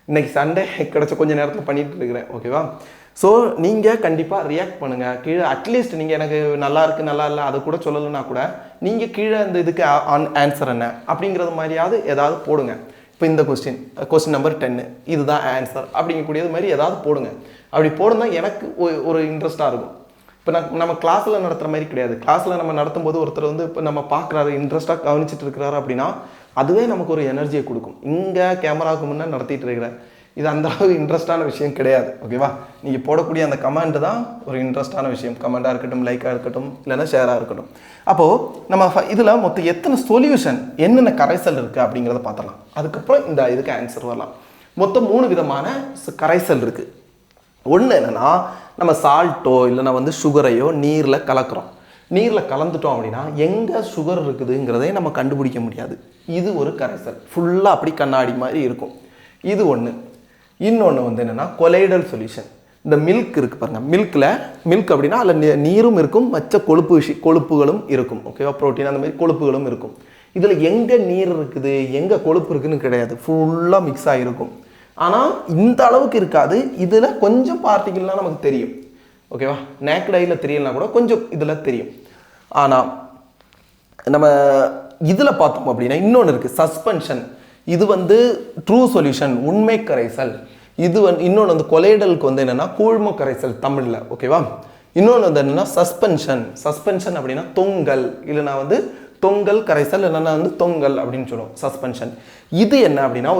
இன்றைக்கி சண்டே கிடச்ச கொஞ்சம் நேரத்தில் பண்ணிகிட்டு இருக்கிறேன். ஓகேவா? ஸோ நீங்கள் கண்டிப்பாக ரியாக்ட் பண்ணுங்கள். கீழே அட்லீஸ்ட் நீங்கள் எனக்கு நல்லா இருக்குது நல்லா இல்லை அதை கூட சொல்லலைன்னா கூட நீங்கள் கீழே இந்த இதுக்கு ஆன்சர் என்ன அப்படிங்கிறது மாதிரியாவது ஏதாவது போடுங்க. இப்போ இந்த கொஸ்டின் நம்பர் 10 இதுதான் ஆன்சர் அப்படிங்கக்கூடியது மாதிரி ஏதாவது போடுங்க. அப்படி போடுனா எனக்கு ஒரு இன்ட்ரெஸ்ட்டாக இருக்கும். இப்போ நம்ம கிளாஸில் நடத்துகிற மாதிரி கிடையாது. கிளாஸில் நம்ம நடத்தும் போது ஒருத்தர் வந்து இப்போ நம்ம பார்க்குறாரு, இன்ட்ரெஸ்ட்டாக கவனிச்சிட்டு இருக்கிறாரு அப்படின்னா அதுவே நமக்கு ஒரு எனர்ஜியை கொடுக்கும். இங்கே கேமராவுக்கு முன்னே நடத்திட்டு இருக்கிறேன், இது அந்த அளவுக்கு இன்ட்ரெஸ்டான விஷயம் கிடையாது. ஓகேவா? நீங்கள் போடக்கூடிய அந்த கமெண்ட் தான் ஒரு இன்ட்ரெஸ்டான விஷயம். கமெண்ட்டாக இருக்கட்டும், லைக்காக இருக்கட்டும், இல்லைன்னா ஷேராக இருக்கட்டும். அப்போது நம்ம இதில் மொத்தம் எத்தனை சொல்யூஷன், என்னென்ன கரைசல் இருக்குது அப்படிங்கிறத பார்த்துடலாம். அதுக்கப்புறம் இந்த இதுக்கு ஆன்சர் வரலாம். மொத்தம் 3 விதமான கரைசல் இருக்குது. ஒன்று என்னென்னா, நம்ம சால்ட்டோ இல்லைனா வந்து சுகரையோ நீரில் கலக்கிறோம். நீரில் கலந்துட்டோம் அப்படின்னா எங்கே சுகர் இருக்குதுங்கிறதே நம்ம கண்டுபிடிக்க முடியாது. இது ஒரு கரைசல், ஃபுல்லாக அப்படி கண்ணாடி மாதிரி இருக்கும். இது ஒன்று. இன்னொன்று வந்து என்னென்னா கொலைடல் சொல்யூஷன். இந்த மில்க் இருக்குது பாருங்கள், மில்க் அப்படின்னா அதில் நீரும் இருக்கும், மற்ற கொழுப்புகளும் இருக்கும். ஓகேவா? புரோட்டீன் அந்த மாதிரி கொழுப்புகளும் இருக்கும். இதில் எங்கே நீர் இருக்குது எங்கே கொழுப்பு இருக்குதுன்னு கிடையாது, ஃபுல்லாக மிக்ஸ் ஆகிருக்கும். ஆனால் இந்த அளவுக்கு இருக்காது. இதில் கொஞ்சம் பார்ட்டிகிள்லாம் நமக்கு தெரியும். ஓகேவா? நேக்கட் ஐயில் தெரியலனா கூட கொஞ்சம் இதில் தெரியும். ஆனால் நம்ம இதில் பார்த்தோம் அப்படின்னா இன்னொன்று இருக்குது, சஸ்பென்ஷன். இது வந்து ட்ரூ சொல்யூஷன், உண்மை கரைசல். இது இன்னொன்று வந்து கொலைடலுக்கு வந்து என்னென்னா கூழ்ம கரைசல் தமிழில். ஓகேவா? இன்னொன்று வந்து என்னென்னா சஸ்பென்ஷன் அப்படின்னா தொங்கல், இல்லைனா வந்து தொங்கல் கரைசல், இல்லைன்னா வந்து தொங்கல் அப்படின்னு சொல்லுவோம் சஸ்பென்ஷன். இது என்ன அப்படின்னா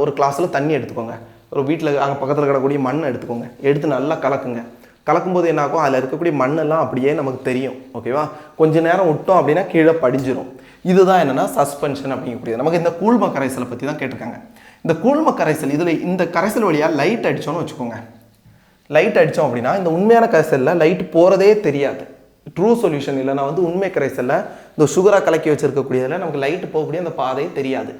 ஒரு கிளாஸில் தண்ணி எடுத்துக்கோங்க, ஒரு வீட்டில் அங்கே பக்கத்தில் கிடக்கூடிய மண்ணை எடுத்துக்கோங்க, எடுத்து நல்லா கலக்குங்க. கலக்கும்போது என்ன ஆகும், அதில் இருக்கக்கூடிய மண்ணெல்லாம் அப்படியே நமக்கு தெரியும். ஓகேவா? கொஞ்சம் நேரம் விட்டோம் அப்படின்னா கீழே படிஞ்சிடும். இதுதான் என்னென்னா சஸ்பென்ஷன் அப்படிங்கக்கூடியது. நமக்கு இந்த கூழ்ம கரைசலை பற்றி தான் கேட்டிருக்காங்க. இந்த கூழ்ம கரைசல் இதில் இந்த கரைசல் வழியாக லைட் அடித்தோன்னு வச்சுக்கோங்க. லைட் அடித்தோம் அப்படின்னா இந்த உண்மையான கரைசலில் லைட் போகிறதே தெரியாது. ட்ரூ சொல்யூஷன் இல்லைனா வந்து உண்மை கரைசலில் இந்த சுகராக கலக்கி வச்சுருக்கக்கூடியதில் நமக்கு லைட் போகக்கூடிய அந்த பாதை தெரியாது.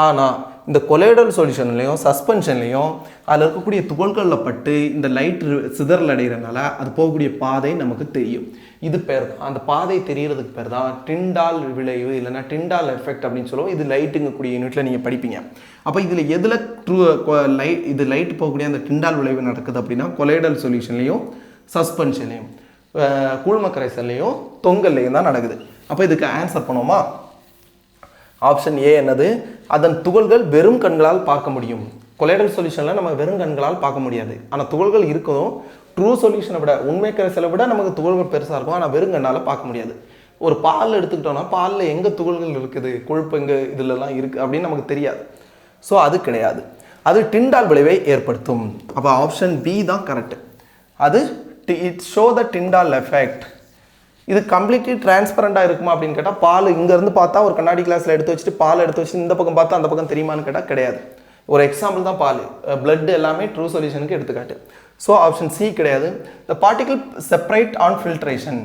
ஆனால் இந்த கொலைடல் சொல்யூஷன்லையும் சஸ்பென்ஷன்லையும் அதில் இருக்கக்கூடிய துகள்களில் பட்டு இந்த லைட் சிதறல் அடைகிறதுனால அது போகக்கூடிய பாதை நமக்கு தெரியும். இது பேர் தான், அந்த பாதை தெரியறதுக்கு பேர் தான் டிண்டால் விளைவு, இல்லைனா டிண்டால் எஃபெக்ட் அப்படின்னு சொல்லுவோம். இது லைட்டுங்கக்கூடிய யூனிட்டில் நீங்கள் படிப்பீங்க. அப்போ இதில் எதில் இது லைட் போகக்கூடிய அந்த டிண்டால் விளைவு நடக்குது அப்படின்னா கொலைடல் சொல்யூஷன்லையும் சஸ்பென்ஷன்லையும் கூழ்ம கரைசல்லையும் தொங்கல்லையும் தான் நடக்குது. அப்போ இதுக்கு ஆன்சர் பண்ணுவோமா? ஆப்ஷன் ஏ என்னது, அதன் துகள்கள் வெறும் கண்களால் பார்க்க முடியும். கொலைடல் சொல்யூஷனில் நம்ம வெறும் கண்களால் பார்க்க முடியாது, ஆனால் துகள்கள் இருக்கணும். ட்ரூ சொல்யூஷனை விட உண்மை கரைசலை விட நமக்கு துகள்கள் பெருசாக இருக்கும், ஆனால் வெறும் கண்ணால் பார்க்க முடியாது. ஒரு பால் எடுத்துக்கிட்டோம்னா பாலில் எங்கே துகள்கள் இருக்குது, கொழுப்பு எங்கே இதிலெல்லாம் இருக்குது அப்படின்னு நமக்கு தெரியாது. ஸோ அது கிடையாது, அது டிண்டால் விளைவை ஏற்படுத்தும். அப்போ ஆப்ஷன் பி தான் கரெக்ட். அது it show the Tyndall effect. இது கம்ப்ளீட்லி டிரான்ஸ்பரண்டாக இருக்குமா அப்படின்னு கேட்டால், பால் இங்கேருந்து பார்த்தா ஒரு கண்ணாடி கிளாஸில் எடுத்து வச்சுட்டு பால் எடுத்து வச்சுட்டு இந்த பக்கம் பார்த்தா அந்த பக்கம் தெரியுமான்னு கேட்டால் கிடையாது. ஒரு எக்ஸாம்பிள் தான் பால், பிளட் எல்லாமே ட்ரூ சொல்யூஷனுக்கு எடுத்துக்காட்டு. ஸோ ஆப்ஷன் சி கிடையாது. த particle separate on filtration.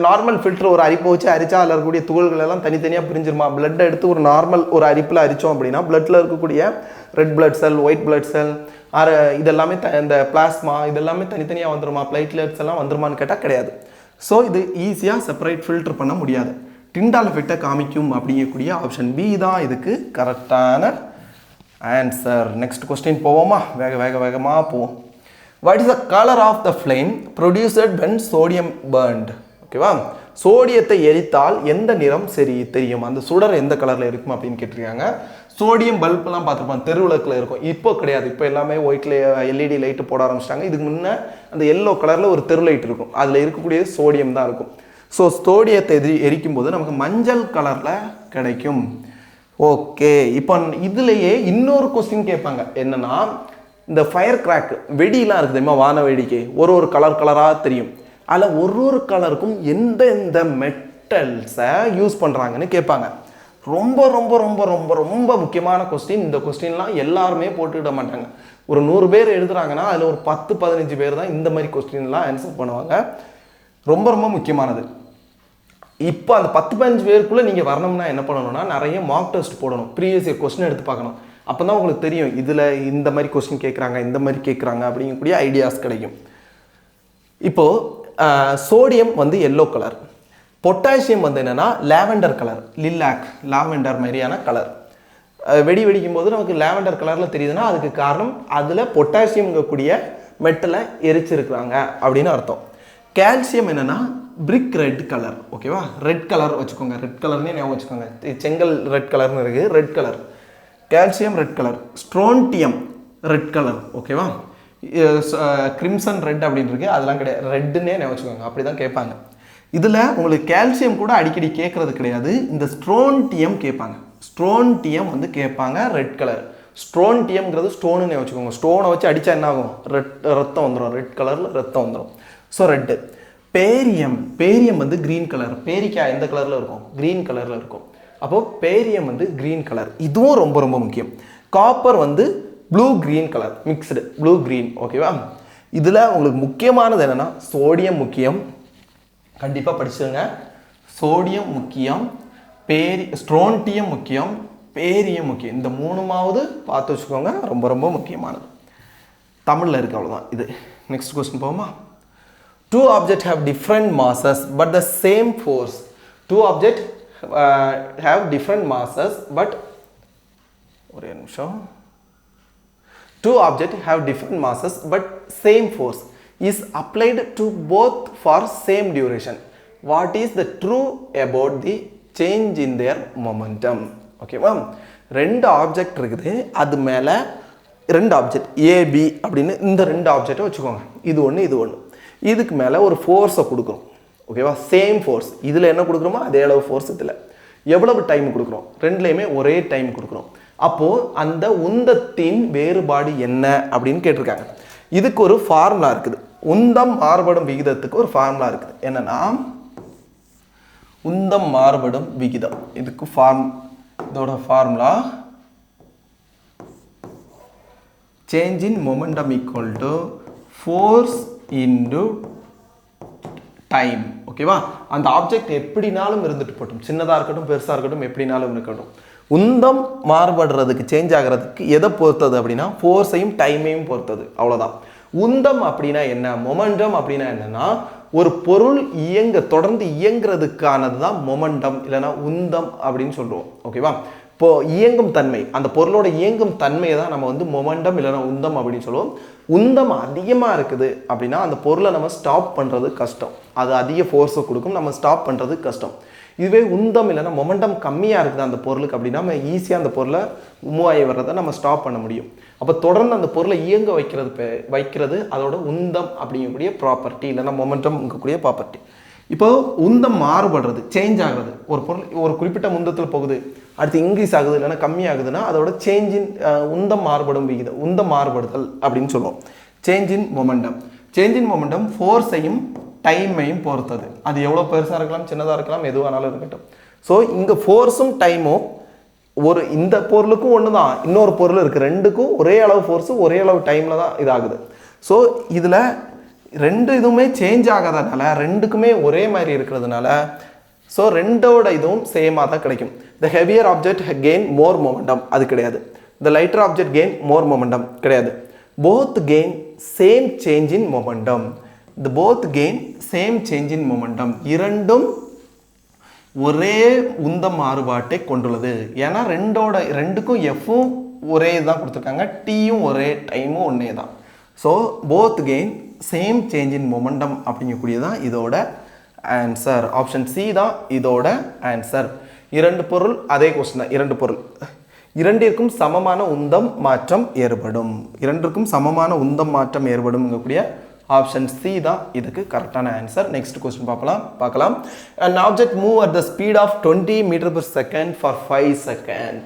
Normal filter ஒரு அரிப்பை வச்சு அரிச்சா அதில் இருக்கக்கூடிய துகள்கள் எல்லாம் தனித்தனியாக பிரிஞ்சிருமா? பிளட்டை எடுத்து ஒரு நார்மல் ஒரு அரிப்பில் அரித்தோம் அப்படின்னா பிளட்டில் இருக்கக்கூடிய red blood cell, white blood cell, இதெல்லாமே இந்த பிளாஸ்மா இதெல்லாமே தனித்தனியாக வந்துருமா? பிளேட்லெட்ஸ் எல்லாம் வந்துருமான்னு கேட்டால் கிடையாது. ஸோ இது ஈஸியாக செப்பரேட் ஃபில்டர் பண்ண முடியாது. டிண்டால் எஃபெக்டை காமிக்கும் அப்படிங்கக்கூடிய ஆப்ஷன் பி தான் இதுக்கு கரெக்டான ஆன்சர். நெக்ஸ்ட் கொஸ்டின் போவோமா? வேகமாக போவோம். What is the colour of the flame produced when sodium burnt? ஓகேவா? சோடியத்தை எரித்தால் எந்த நிறம் சரி தெரியும், அந்த சுடர் எந்த கலரில் இருக்கும் அப்படின்னு கேட்டிருக்காங்க. சோடியம் பல்பெலாம் பார்த்துருப்பாங்க, தெருவிளக்கில் இருக்கும். இப்போ கிடையாது, இப்போ எல்லாமே ஒயிட்ல எல்இடி லைட்டு போட ஆரம்பிச்சிட்டாங்க. இதுக்கு முன்னே அந்த எல்லோ கலரில் ஒரு தெரு லைட் இருக்கும், அதில் இருக்கக்கூடியது சோடியம் தான் இருக்கும். ஸோ சோடியத்தை எரிக்கும் போது நமக்கு மஞ்சள் கலரில் கிடைக்கும். ஓகே, இப்போ இதுலேயே இன்னொரு கொஸ்டின் கேட்பாங்க, என்னன்னா இந்த ஃபயர் கிராக் வெடியெலாம் இருக்குது தெரியுமா? வான வேடிக்கை ஒரு கலராக தெரியும். அதில் ஒரு கலருக்கும் எந்த மெட்டல்ஸை யூஸ் பண்ணுறாங்கன்னு கேட்பாங்க. ரொம்ப ரொம்ப ரொம்ப ரொம்ப ரொம்ப முக்கியமான கொஸ்டின். இந்த கொஸ்டின்லாம் எல்லாருமே போட்டுக்கிட மாட்டாங்க. ஒரு 100 பேர் எழுதுறாங்கன்னா அதில் ஒரு 10-15 பேர் தான் இந்த மாதிரி கொஸ்டின்லாம் ஆன்சர் பண்ணுவாங்க. ரொம்ப ரொம்ப முக்கியமானது. இப்போ அந்த 10-15 பேருக்குள்ளே நீங்கள் வரணும்னா என்ன பண்ணணும்னா நிறைய மார்க் டெஸ்ட் போடணும். ப்ரீவியஸ் இயர் கொஸ்டின் எடுத்து பார்க்கணும். அப்போ தான் உங்களுக்கு தெரியும் இதில் இந்த மாதிரி கொஸ்டின் கேட்குறாங்க, இந்த மாதிரி கேட்குறாங்க அப்படிங்கக்கூடிய ஐடியாஸ் கிடைக்கும். இப்போது சோடியம் வந்து எல்லோ கலர், பொட்டாசியம் வந்து என்னென்னா லாவெண்டர் கலர், லில்லாக் லாவெண்டர் மாதிரியான கலர். வெடிக்கும் போது நமக்கு லாவெண்டர் கலரில் தெரியுதுன்னா அதுக்கு காரணம் அதில் பொட்டாசியம்ங்கக்கூடிய மெட்டலை எரிச்சிருக்கிறாங்க அப்படின்னு அர்த்தம். கால்சியம் என்னென்னா பிரிக் ரெட் கலர். ஓகேவா, ரெட் கலர் வச்சுக்கோங்க, ரெட் கலர்னே ஞாபகம் வச்சுக்கோங்க. செங்கல் ரெட் கலர்னு இருக்குது, red colour. Calcium red colour. Strontium red colour. ஓகேவா, கிரிம்சன் ரெட் அப்படின்னு இருக்கு, அதெல்லாம் கிடையாது, ரெட்டுன்னே ஞாபகம் வச்சுக்கோங்க. அப்படி தான் கேட்பாங்க. இதில் உங்களுக்கு கால்சியம் கூட அடிக்கடி கேட்கறது கிடையாது, இந்த ஸ்ட்ரோன்டியம் கேட்பாங்க. ஸ்ட்ரோன்டியம் வந்து கேட்பாங்க, ரெட் கலர். ஸ்ட்ரோன்டியம்ங்கிறது ஸ்டோனுன்னு வச்சுக்கோங்க. ஸ்டோனை வச்சு அடித்தா என்ன ஆகும், ரத்தம் வந்துடும், ரெட் கலரில் ரத்தம் வந்துடும். So red. பேரியம், பேரியம் வந்து க்ரீன் கலர். பேரிக்காய் எந்த கலரில் இருக்கும், க்ரீன் கலரில் இருக்கும். அப்போது பேரியம் வந்து க்ரீன் கலர், இதுவும் ரொம்ப ரொம்ப முக்கியம். காப்பர் வந்து blue green colour, mixed blue green. ஓகேவா, இதில் உங்களுக்கு முக்கியமானது என்னென்னா சோடியம் முக்கியம், கண்டிப்பாக படிச்சுங்க. சோடியம் முக்கியம், ஸ்ட்ரோன்டியம் முக்கியம், பேரியம் முக்கியம். இந்த 3மாவது பார்த்து வச்சுக்கோங்க, ரொம்ப ரொம்ப முக்கியமானது. தமிழில் இருக்குது, அவ்வளோதான் இது. நெக்ஸ்ட் கொஸ்டின் போகுமா? Two objects have different masses but the same force. Two objects have different masses but ஒரே நிமிஷம். Two objects have different masses but same force is applied to both for same duration. What is the true about the change in their momentum? ஓகேவா, 2 object இருக்குது, அது மேலே 2 object AB அப்படின்னு இந்த 2 ஆப்ஜெக்டை வச்சுக்கோங்க. இது ஒன்று, இது ஒன்று. இதுக்கு மேலே ஒரு ஃபோர்ஸை கொடுக்குறோம். ஓகேவா, சேம் ஃபோர்ஸ். இதில் என்ன கொடுக்குறோமோ அதே அளவு ஃபோர்ஸ் இதில். எவ்வளவு டைம் கொடுக்குறோம், ரெண்டுலேயுமே ஒரே டைம் கொடுக்குறோம். அப்போது அந்த உந்தத்தின் வேறுபாடு என்ன அப்படின்னு கேட்டிருக்காங்க. இதுக்கு ஒரு ஃபார்முலா இருக்குது. உந்தம் மாறுபடும் விகிதத்துக்கு ஒரு ஃபார்முலா இருக்குது. என்னன்னா உந்தம் மாறுபடும் விகிதம். இதுக்கு இதோட formula change in momentum equal to force into time. ஓகேவா, அந்த ஆப்ஜெக்ட் எப்படினாலும் இருந்துட்டு போட்டும், சின்னதாக இருக்கட்டும் பெருசாக இருக்கட்டும், எப்படினாலும் இருக்கட்டும். உந்தம் மாறுபடுறதுக்கு, சேஞ்ச் ஆகிறதுக்கு எதை பொறுத்தது அப்படின்னா ஃபோர்ஸையும் டைமையும் பொறுத்தது, அவ்வளோதான். உந்தம் அப்படின்னா என்ன, மொமெண்டம் அப்படின்னா என்னன்னா ஒரு பொருள் தொடர்ந்து இயங்குறதுக்கானது தான் மொமெண்டம் இல்லைன்னா உந்தம் அப்படின்னு சொல்லுவோம். ஓகேவா, இப்போ இயங்கும் தன்மை, அந்த பொருளோட இயங்கும் தன்மையை தான் நம்ம வந்து மொமெண்டம் இல்லைன்னா உந்தம் அப்படின்னு சொல்லுவோம். உந்தம் அதிகமாக இருக்குது அப்படின்னா அந்த பொருளை நம்ம ஸ்டாப் பண்ணுறது கஷ்டம், அது அதிக ஃபோர்ஸை கொடுக்கும், நம்ம ஸ்டாப் பண்ணுறது கஷ்டம். இதுவே உந்தம் இல்லைன்னா மொமெண்டம் கம்மியாக இருக்குது அந்த பொருளுக்கு அப்படின்னா நம்ம ஈஸியாக அந்த பொருளை மூவ் ஆகி வர்றதை நம்ம ஸ்டாப் பண்ண முடியும். அப்போ தொடர்ந்து அந்த பொருளை இயங்க வைக்கிறது அதோட உந்தம் அப்படிங்கக்கூடிய ப்ராப்பர்ட்டி இல்லைன்னா மொமெண்டம் இருக்கக்கூடிய ப்ராப்பர்ட்டி. இப்போ உந்தம் மாறுபடுறது, சேஞ்ச் ஆகுறது, ஒரு பொருள் ஒரு குறிப்பிட்ட உந்தத்தில் போகுது, அடுத்து இன்க்ரீஸ் ஆகுது இல்லைன்னா கம்மி ஆகுதுன்னா அதோட சேஞ்சின் உந்தம் மாறுபடும் விகிதம், உந்தம் மாறுபடுதல் அப்படின்னு சொல்லுவோம். Change in momentum. Change in momentum ஃபோர்ஸையும் டைமையும் பொறுத்தது. அது எவ்வளோ பெருசாக இருக்கலாம், சின்னதாக இருக்கலாம், எதுவானாலும் இருக்கட்டும். ஸோ இங்கே ஃபோர்ஸும் டைமும் ஒரு இந்த பொருளுக்கும் ஒன்று தான், இன்னொரு பொருள் இருக்குது, ரெண்டுக்கும் ஒரே அளவு ஃபோர்ஸு ஒரே அளவு டைமில் தான் இதாகுது. ஸோ இதில் ரெண்டு இதுவுமே சேஞ்ச் ஆகாதனால, ரெண்டுக்குமே ஒரே மாதிரி இருக்கிறதுனால, ஸோ ரெண்டோட இதுவும் சேமாக தான் கிடைக்கும். The heavier object gain more momentum, அது கிடையாது. The lighter object gain more momentum, கிடையாது. Both gain same change in momentum. The both gain same change in momentum. இரண்டும் ஒரே உந்த மாறுபாட்டை கொண்டுள்ளது. ஏன்னா ரெண்டுக்கும் எஃப்பும் ஒரே தான் கொடுத்துருக்காங்க, டீயும் ஒரே டைமும் ஒன்றே தான். So both gain same change in momentum அப்படிங்கக்கூடியதான் இதோட ஆன்சர். ஆப்ஷன் சி தான் இதோட ஆன்சர். இரண்டு பொருள் அதே கொஸ்டின் தான். இரண்டு பொருள் இரண்டிற்கும் சமமான உந்தம் மாற்றம் ஏற்படும். இரண்டிற்கும் சமமான உந்தம் மாற்றம் ஏற்படும்ங்கக்கூடிய ஆப்ஷன் சி தான் இதுக்கு கரெக்டான ஆன்சர். நெக்ஸ்ட் கொஸ்டின் பார்க்கலாம். An object move at the speed of 20 meter per second for 5 seconds.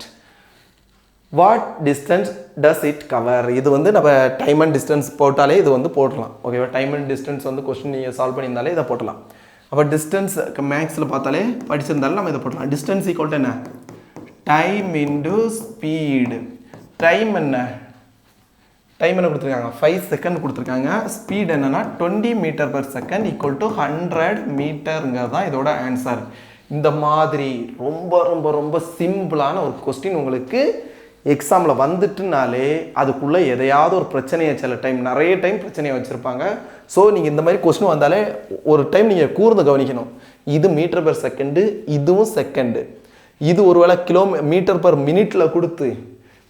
What distance does it cover? இது வந்து நம்ம டைம் அண்ட் டிஸ்டன்ஸ் போட்டாலே இது வந்து போடலாம். ஓகேவா? டைம் அண்ட் டிஸ்டன்ஸ் வந்து கொஸ்டின் நீங்கள் சால்வ் பண்ணியிருந்தாலே இதை போட்டலாம். அப்போ டிஸ்டன்ஸ் மேக்ஸில் பார்த்தாலே படிச்சிருந்தாலும் நம்ம இதை போட்டலாம். டிஸ்டன்ஸ் ஈக்குவல் டு என்ன? Time into speed. டைம் என்ன கொடுத்துருக்காங்க? 5 செகண்ட் கொடுத்துருக்காங்க. ஸ்பீட் என்னன்னா 20 metre per second equal to 100 மீட்டருங்கிறது தான் இதோட ஆன்சர். இந்த மாதிரி ரொம்ப ரொம்ப ரொம்ப சிம்பிளான ஒரு கொஸ்டின் உங்களுக்கு எக்ஸாமில் வந்துட்டுனாலே அதுக்குள்ளே எதையாவது ஒரு பிரச்சனையை சில டைம் நிறைய டைம் பிரச்சனையை வச்சுருப்பாங்க. ஸோ நீங்கள் இந்த மாதிரி கொஸ்டின் வந்தாலே ஒரு டைம் நீங்கள் கூர்ந்து கவனிக்கணும். இது மீட்டர் பர் செகண்டு, இதுவும் செகண்டு. இது ஒருவேளை மீட்டர் பர் மினிட்டில் கொடுத்து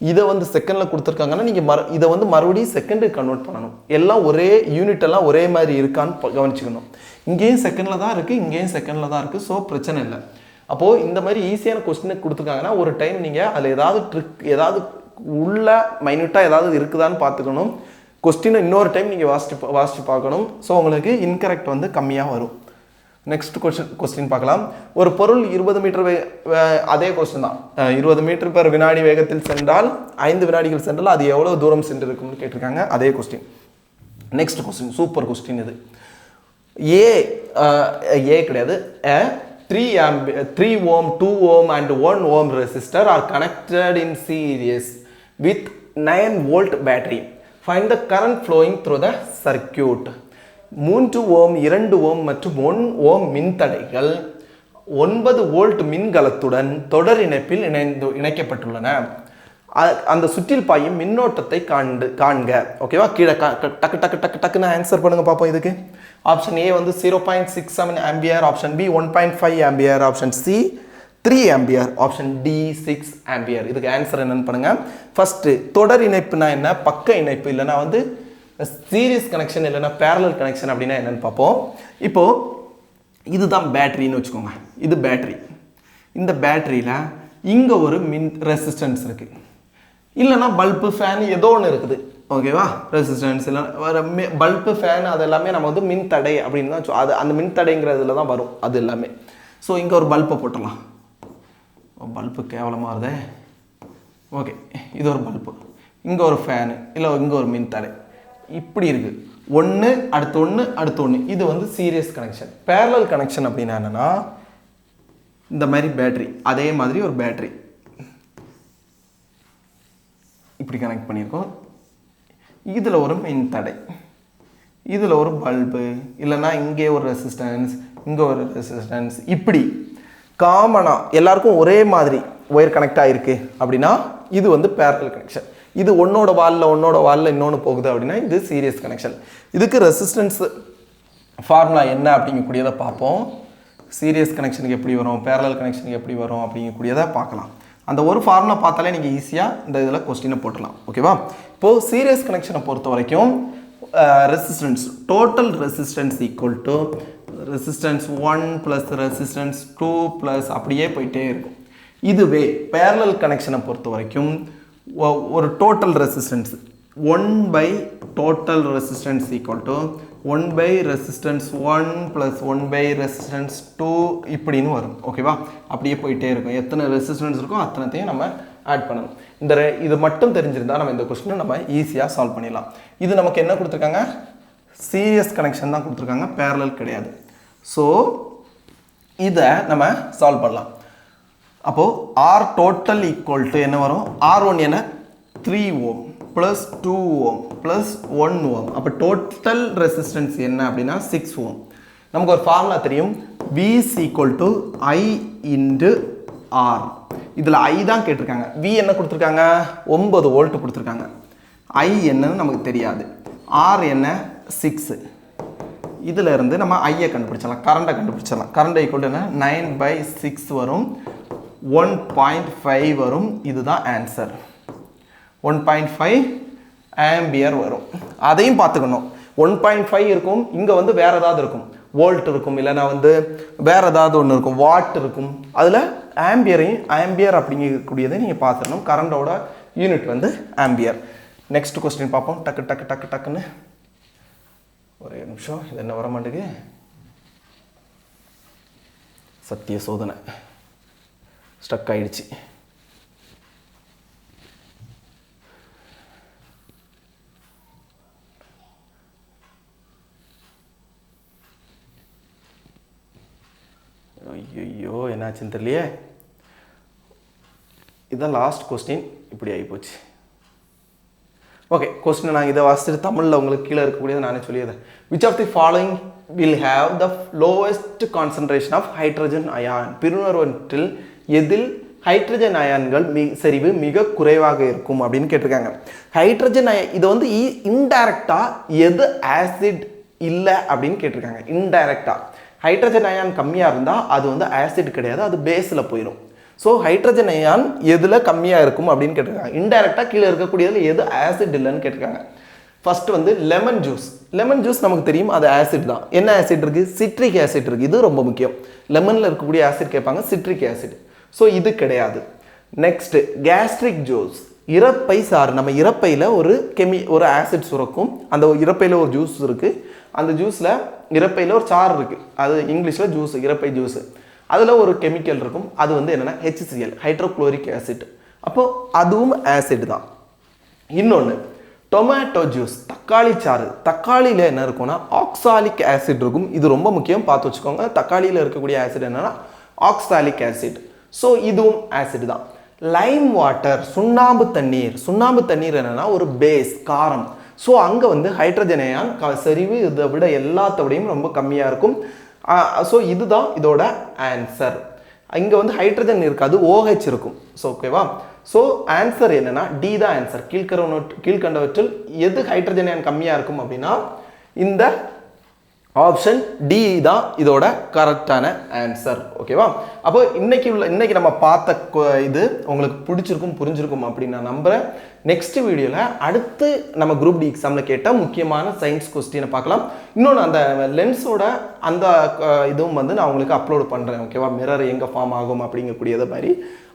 இதை வந்து செகண்டில் கொடுத்துருக்காங்கன்னா நீங்கள் இதை வந்து மறுபடியும் செகண்டுக்கு கன்வெர்ட் பண்ணணும். எல்லாம் ஒரே யூனிட் எல்லாம் ஒரே மாதிரி இருக்கான்னு கவனிச்சுக்கணும். இங்கேயும் செகண்டில் தான் இருக்குது, இங்கேயும் செகண்டில் தான் இருக்குது. ஸோ பிரச்சனை இல்லை. அப்போது இந்த மாதிரி ஈஸியான கொஸ்டினுக்கு கொடுத்துருக்காங்கன்னா ஒரு டைம் நீங்கள் அதில் ஏதாவது ட்ரிக் ஏதாவது உள்ள மைன்யூட்டாக ஏதாவது இருக்குதான்னு பார்த்துக்கணும். கொஸ்டினை இன்னொரு டைம் நீங்கள் வாசித்து பார்க்கணும். ஸோ உங்களுக்கு இன்கரெக்ட் வந்து கம்மியாக வரும். நெக்ஸ்ட் கொஸ்டின் பார்க்கலாம். ஒரு பொருள் 20 மீட்டர் அதே கொஸ்டின் தான். 20 மீட்டர் பெர் வினாடி வேகத்தில் சென்றால் 5 வினாடிகள் சென்றால் அது எவ்வளோ தூரம் சென்று இருக்கும்னு கேட்டிருக்காங்க. அதே question. Next question super question இது. ஏ கிடையாது. 3 ohm, 2 ohm and 1 ohm resistor are connected in series with 9 volt battery. Find the current flowing through the circuit. 3 ohm, 2 ohm மற்றும் 1 ohm மின்தடைகள் 9 வோல்ட் மின்கலத்துடன் தொடர் இணைப்பில் இணைக்கப்பட்டுள்ளன. அந்த சுற்றில் பாயும் மின்னோட்டத்தை காண்க. ஓகேவா? கீழே டக்கு டக்கு டக்கு டக்குன்னு ஆன்சர் பண்ணுங்க பார்ப்போம். இதுக்கு ஆப்ஷன் ஏ வந்து 0.67 ampere, option B 1.5 ampere, option C 3 ampere, option D 6 ampere. இதுக்கு ஆன்சர் என்னன்னு பண்ணுங்க. ஃபர்ஸ்ட் தொடர் இணைப்புனா என்ன? பக்க இணைப்பு இல்லைன்னா வந்து சீரியஸ் கனெக்ஷன் இல்லைன்னா பேரலல் கனெக்ஷன் அப்படின்னா என்னன்னு பார்ப்போம். இப்போ இதுதான் பேட்டரின்னு வச்சுக்கோங்க. இது பேட்டரி. இந்த பேட்டரியில் இங்கே ஒரு ரெசிஸ்டன்ஸ் இருக்குது. இல்லைன்னா பல்பு ஃபேன் ஏதோ ஒன்று இருக்குது. ஓகேவா? ரெசிஸ்டன்ஸ் இல்லை பல்பு ஃபேன் அது எல்லாமே நம்ம வந்து மின்தடை அப்படின்னு தான் அது அந்த மின்தடைங்கிறதுல தான் வரும் அது எல்லாமே. ஸோ இங்கே ஒரு பல்பை போட்டுடலாம். பல்பு கேவலமாக வருதே. ஓகே, இது ஒரு பல்பு, இங்கே ஒரு ஃபேனு, இல்லை இங்கே ஒரு மின்தடை. இப்படி இருக்குது. ஒன்று அடுத்து ஒன்று அடுத்து ஒன்று. இது வந்து சீரியஸ் கனெக்ஷன். பேரலல் கனெக்ஷன் அப்படின்னா என்னென்னா இந்த மாதிரி பேட்டரி, அதே மாதிரி ஒரு பேட்டரி இப்படி கனெக்ட் பண்ணியிருக்கோம். இதில் ஒரு மின்தடை, இதில் ஒரு பல்பு, இல்லைன்னா இங்கே ஒரு ரெசிஸ்டன்ஸ், இங்கே ஒரு ரெசிஸ்டன்ஸ். இப்படி காமனாக எல்லாருக்கும் ஒரே மாதிரி ஒயர் கனெக்ட் ஆகிருக்கு அப்படின்னா இது வந்து பேரலல் கனெக்ஷன். இது ஒன்னோட வாலில் இன்னொன்று போகுது அப்படின்னா இது சீரியஸ் கனெக்ஷன். இதுக்கு ரெசிஸ்டன்ஸ் ஃபார்முலா என்ன அப்படிங்கக்கூடியதை பார்ப்போம். சீரியஸ் கனெக்ஷனுக்கு எப்படி வரும், பேரலல் கனெக்ஷனுக்கு எப்படி வரும் அப்படிங்கக்கூடியதை பார்க்கலாம். அந்த ஒரு ஃபார்முலா பார்த்தாலே நீங்கள் ஈஸியாக இந்த இதில் கொஸ்டினை போட்டுடலாம். ஓகேவா? இப்போது சீரியஸ் கனெக்ஷனை பொறுத்த வரைக்கும் resistance, total resistance equal to resistance 1 plus resistance 2 plus அப்படியே போயிட்டே இருக்கும். இதுவே பேரலல் கனெக்ஷனை பொறுத்த வரைக்கும் ஒரு total resistance 1 by total resistance equal to 1 by resistance 1 plus 1 by resistance 2 இப்படின்னு வரும். ஓகேவா? அப்படியே போயிட்டே இருக்கும். எத்தனை ரெசிஸ்டன்ஸ் இருக்கோ அத்தனைத்தையும் நம்ம ஆட் பண்ணணும். இது மட்டும் தெரிஞ்சிருந்தால் நம்ம இந்த கொஸ்டினை நம்ம ஈஸியாக சால்வ் பண்ணிடலாம். இது நமக்கு என்ன கொடுத்துருக்காங்க? சீரியஸ் கனெக்ஷன் தான் கொடுத்துருக்காங்க, பேரலல் கிடையாது. ஸோ இதை நம்ம சால்வ் பண்ணலாம். அப்போது ஆர் டோட்டல் ஈக்குவல் டு என்ன வரும்? R1 என்ன? 3 ஓம் ப்ளஸ் 2 ஓம் ப்ளஸ் 1 ஓம். அப்போ டோட்டல் ரெசிஸ்டன்ஸ் என்ன அப்படின்னா 6 ஓம். நமக்கு ஒரு ஃபார்முலா தெரியும். V equal to I into R. இதில் I தான் கேட்டிருக்காங்க. V என்ன கொடுத்துருக்காங்க? 9 வோல்ட் கொடுத்துருக்காங்க. I என்னன்னு நமக்கு தெரியாது. R என்ன? 6. இதில் இருந்து நம்ம ஐயை கண்டுபிடிச்சலாம், கரண்டை கண்டுபிடிச்சலாம். கரண்ட் ஈக்குவல் டு என்ன? 9/6 வரும். 1.5 வரும். இதுதான் ஆன்சர். 1.5 ஆம்பியர் வரும். அதையும் பார்த்துக்கணும். 1.5 இருக்கும், இங்கே வந்து வேற ஏதாவது இருக்கும், வோல்ட் இருக்கும், இல்லைனா வந்து வேற ஏதாவது ஒன்று இருக்கும், வாட் இருக்கும். அதில் ஆம்பியர் அப்படிங்கக்கூடியதை நீங்கள் பார்த்துக்கணும். கரண்டோட யூனிட் வந்து ஆம்பியர். நெக்ஸ்ட் கொஸ்டின் பார்ப்போம். டக்குன்னு ஒரே நிமிஷம். இது என்ன வர மாட்டேங்குது? சத்திய சோதனை ஸ்டக் ஆயிடுச்சு. ஐயோ என்னாச்சுன்னு தெரியலையே. இதுதான் லாஸ்ட் கொஸ்டின். இப்படி ஆகிப்போச்சு. ஓகே, கொஸ்டின் நான் இதை வாசிச்சுட்டு தமிழில் உங்களுக்கு கீழே இருக்கக்கூடியதை நானே சொல்லிடுறேன். Which of the following will have the lowest concentration of hydrogen ion? பின்வருவற்றில் எதில் ஹைட்ரஜன் அயான்கள் செறிவு மிக குறைவாக இருக்கும் அப்படின்னு கேட்டிருக்காங்க. ஹைட்ரஜன் இது வந்து இன்டைரக்டாக எது ஆசிட் இல்லை அப்படின்னு கேட்டிருக்காங்க. இன்டைரக்டாக ஹைட்ரஜன் அயான் கம்மியாக இருந்தால் அது வந்து ஆசிட் கிடையாது, அது பேஸில் போயிடும். ஸோ ஹைட்ரஜன் அயான் எதில் கம்மியாக இருக்கும் அப்படின்னு கேட்டிருக்காங்க. இன்டைரக்டாக கீழே இருக்கக்கூடியதில் எது ஆசிட் இல்லைன்னு கேட்டிருக்காங்க. ஃபர்ஸ்ட் வந்து லெமன் ஜூஸ். லெமன் ஜூஸ் நமக்கு தெரியும் அது ஆசிட் தான். என்ன ஆசிட் இருக்குது? சிட்ரிக் ஆசிட் இருக்குது. இது ரொம்ப முக்கியம். லெமனில் இருக்கக்கூடிய ஆசிட் கேட்பாங்க, சிட்ரிக் ஆசிட். ஸோ இது கிடையாது. Next gastric juice. இறப்பை சாறு. நம்ம இறப்பையில் ஒரு ஆசிட் சுரக்கும். அந்த இறப்பையில் ஒரு ஜூஸ் இருக்குது. அந்த ஜூஸில் இறப்பையில் ஒரு சாறு இருக்குது. அது இங்கிலீஷில் ஜூஸ், இறப்பை ஜூஸ். அதில் ஒரு கெமிக்கல் இருக்கும். அது வந்து என்னென்னா HCl, ஹைட்ரோக்ளோரிக் ஆசிட். அப்போது அதுவும் ஆசிட் தான். இன்னொன்று டொமேட்டோ ஜூஸ், தக்காளி சாறு. தக்காளியில் என்ன இருக்கும்னா ஆக்சாலிக் ஆசிட் இருக்கும். இது ரொம்ப முக்கியம், பார்த்து வச்சுக்கோங்க. தக்காளியில் இருக்கக்கூடிய ஆசிட் என்னென்னா ஆக்சாலிக் ஆசிட். ஸோ இதுவும் ஆசிட் தான். லைம் வாட்டர், சுண்ணாம்பு தண்ணீர். சுண்ணாம்பு தண்ணீர் என்னென்னா ஒரு பேஸ், காரம். ஸோ அங்கே வந்து ஹைட்ரஜன் அயான் செறிவு இதை விட எல்லாத்த விடையும் ரொம்ப கம்மியாக இருக்கும். ஸோ இதுதான் இதோட ஆன்சர். இங்கே வந்து ஹைட்ரஜன் இருக்காது, OH இருக்கும். ஸோ ஓகேவா? ஸோ ஆன்சர் என்னென்னா டி தான் ஆன்சர். கீழ்கண்டவற்றில் எது ஹைட்ரஜன் அயான் கம்மியாக இருக்கும் அப்படின்னா இந்த ஆப்ஷன் டி தான் இதோட கரெக்டான ஆன்சர். ஓகேவா? அப்போ இன்னைக்கு நம்ம பார்த்த இது உங்களுக்கு பிடிச்சிருக்கும், புரிஞ்சிருக்கும் அப்படின்னு நான் நம்புகிறேன். நெக்ஸ்ட் வீடியோவில் அடுத்து நம்ம குரூப் டி எக்ஸாமில் கேட்ட முக்கியமான சயின்ஸ் கொஸ்டினை பார்க்கலாம். இன்னொன்று அந்த லென்ஸோட அந்த இதுவும் வந்து நான் உங்களுக்கு அப்லோட் பண்ணுறேன். ஓகேவா? மிரர் எங்கே ஃபார்ம் ஆகும் அப்படிங்கக்கூடியதை மாதிரி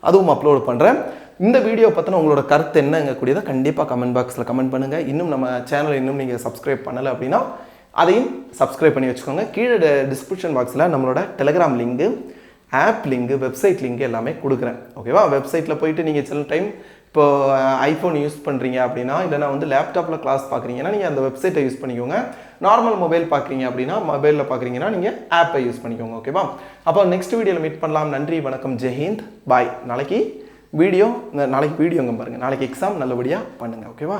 அதுவும் அப்லோட் பண்ணுறேன். இந்த வீடியோ பற்றின உங்களோட கருத்து என்னங்கக்கூடியதை கண்டிப்பாக கமெண்ட் பாக்ஸில் கமெண்ட் பண்ணுங்கள். இன்னும் நம்ம சேனலை நீங்கள் சப்ஸ்கிரைப் பண்ணலை அப்படின்னா அதையும் சப்ஸ்கிரைப் பண்ணி வச்சுக்கோங்க. கீழே டிஸ்கிரிப்ஷன் பாக்ஸில் நம்மளோட Telegram link, app link, website link எல்லாமே கொடுக்குறேன். ஓகேவா? வெப்சைட்டில் போயிட்டு நீங்கள் சில டைம் இப்போ ஐஃபோன் யூஸ் பண்ணுறீங்க அப்படின்னா, இல்லைனா வந்து லேப்டாப்பில் கிளாஸ் பார்க்குறீங்கன்னா நீங்கள் அந்த வெப்சைட்டை யூஸ் பண்ணிக்கோங்க. நார்மல் மொபைல் பார்க்குறீங்க அப்படின்னா, மொபைலில் பார்க்குறீங்கன்னா நீங்கள் ஆப்பை யூஸ் பண்ணிக்கோங்க. ஓகேவா? அப்போ நெக்ஸ்ட் வீடியோவில் மீட் பண்ணலாம். நன்றி, வணக்கம், ஜெய்ஹிந்த், பாய். நாளைக்கு வீடியோங்க பாருங்கள். நாளைக்கு எக்ஸாம் நல்லபடியாக பண்ணுங்கள். ஓகேவா?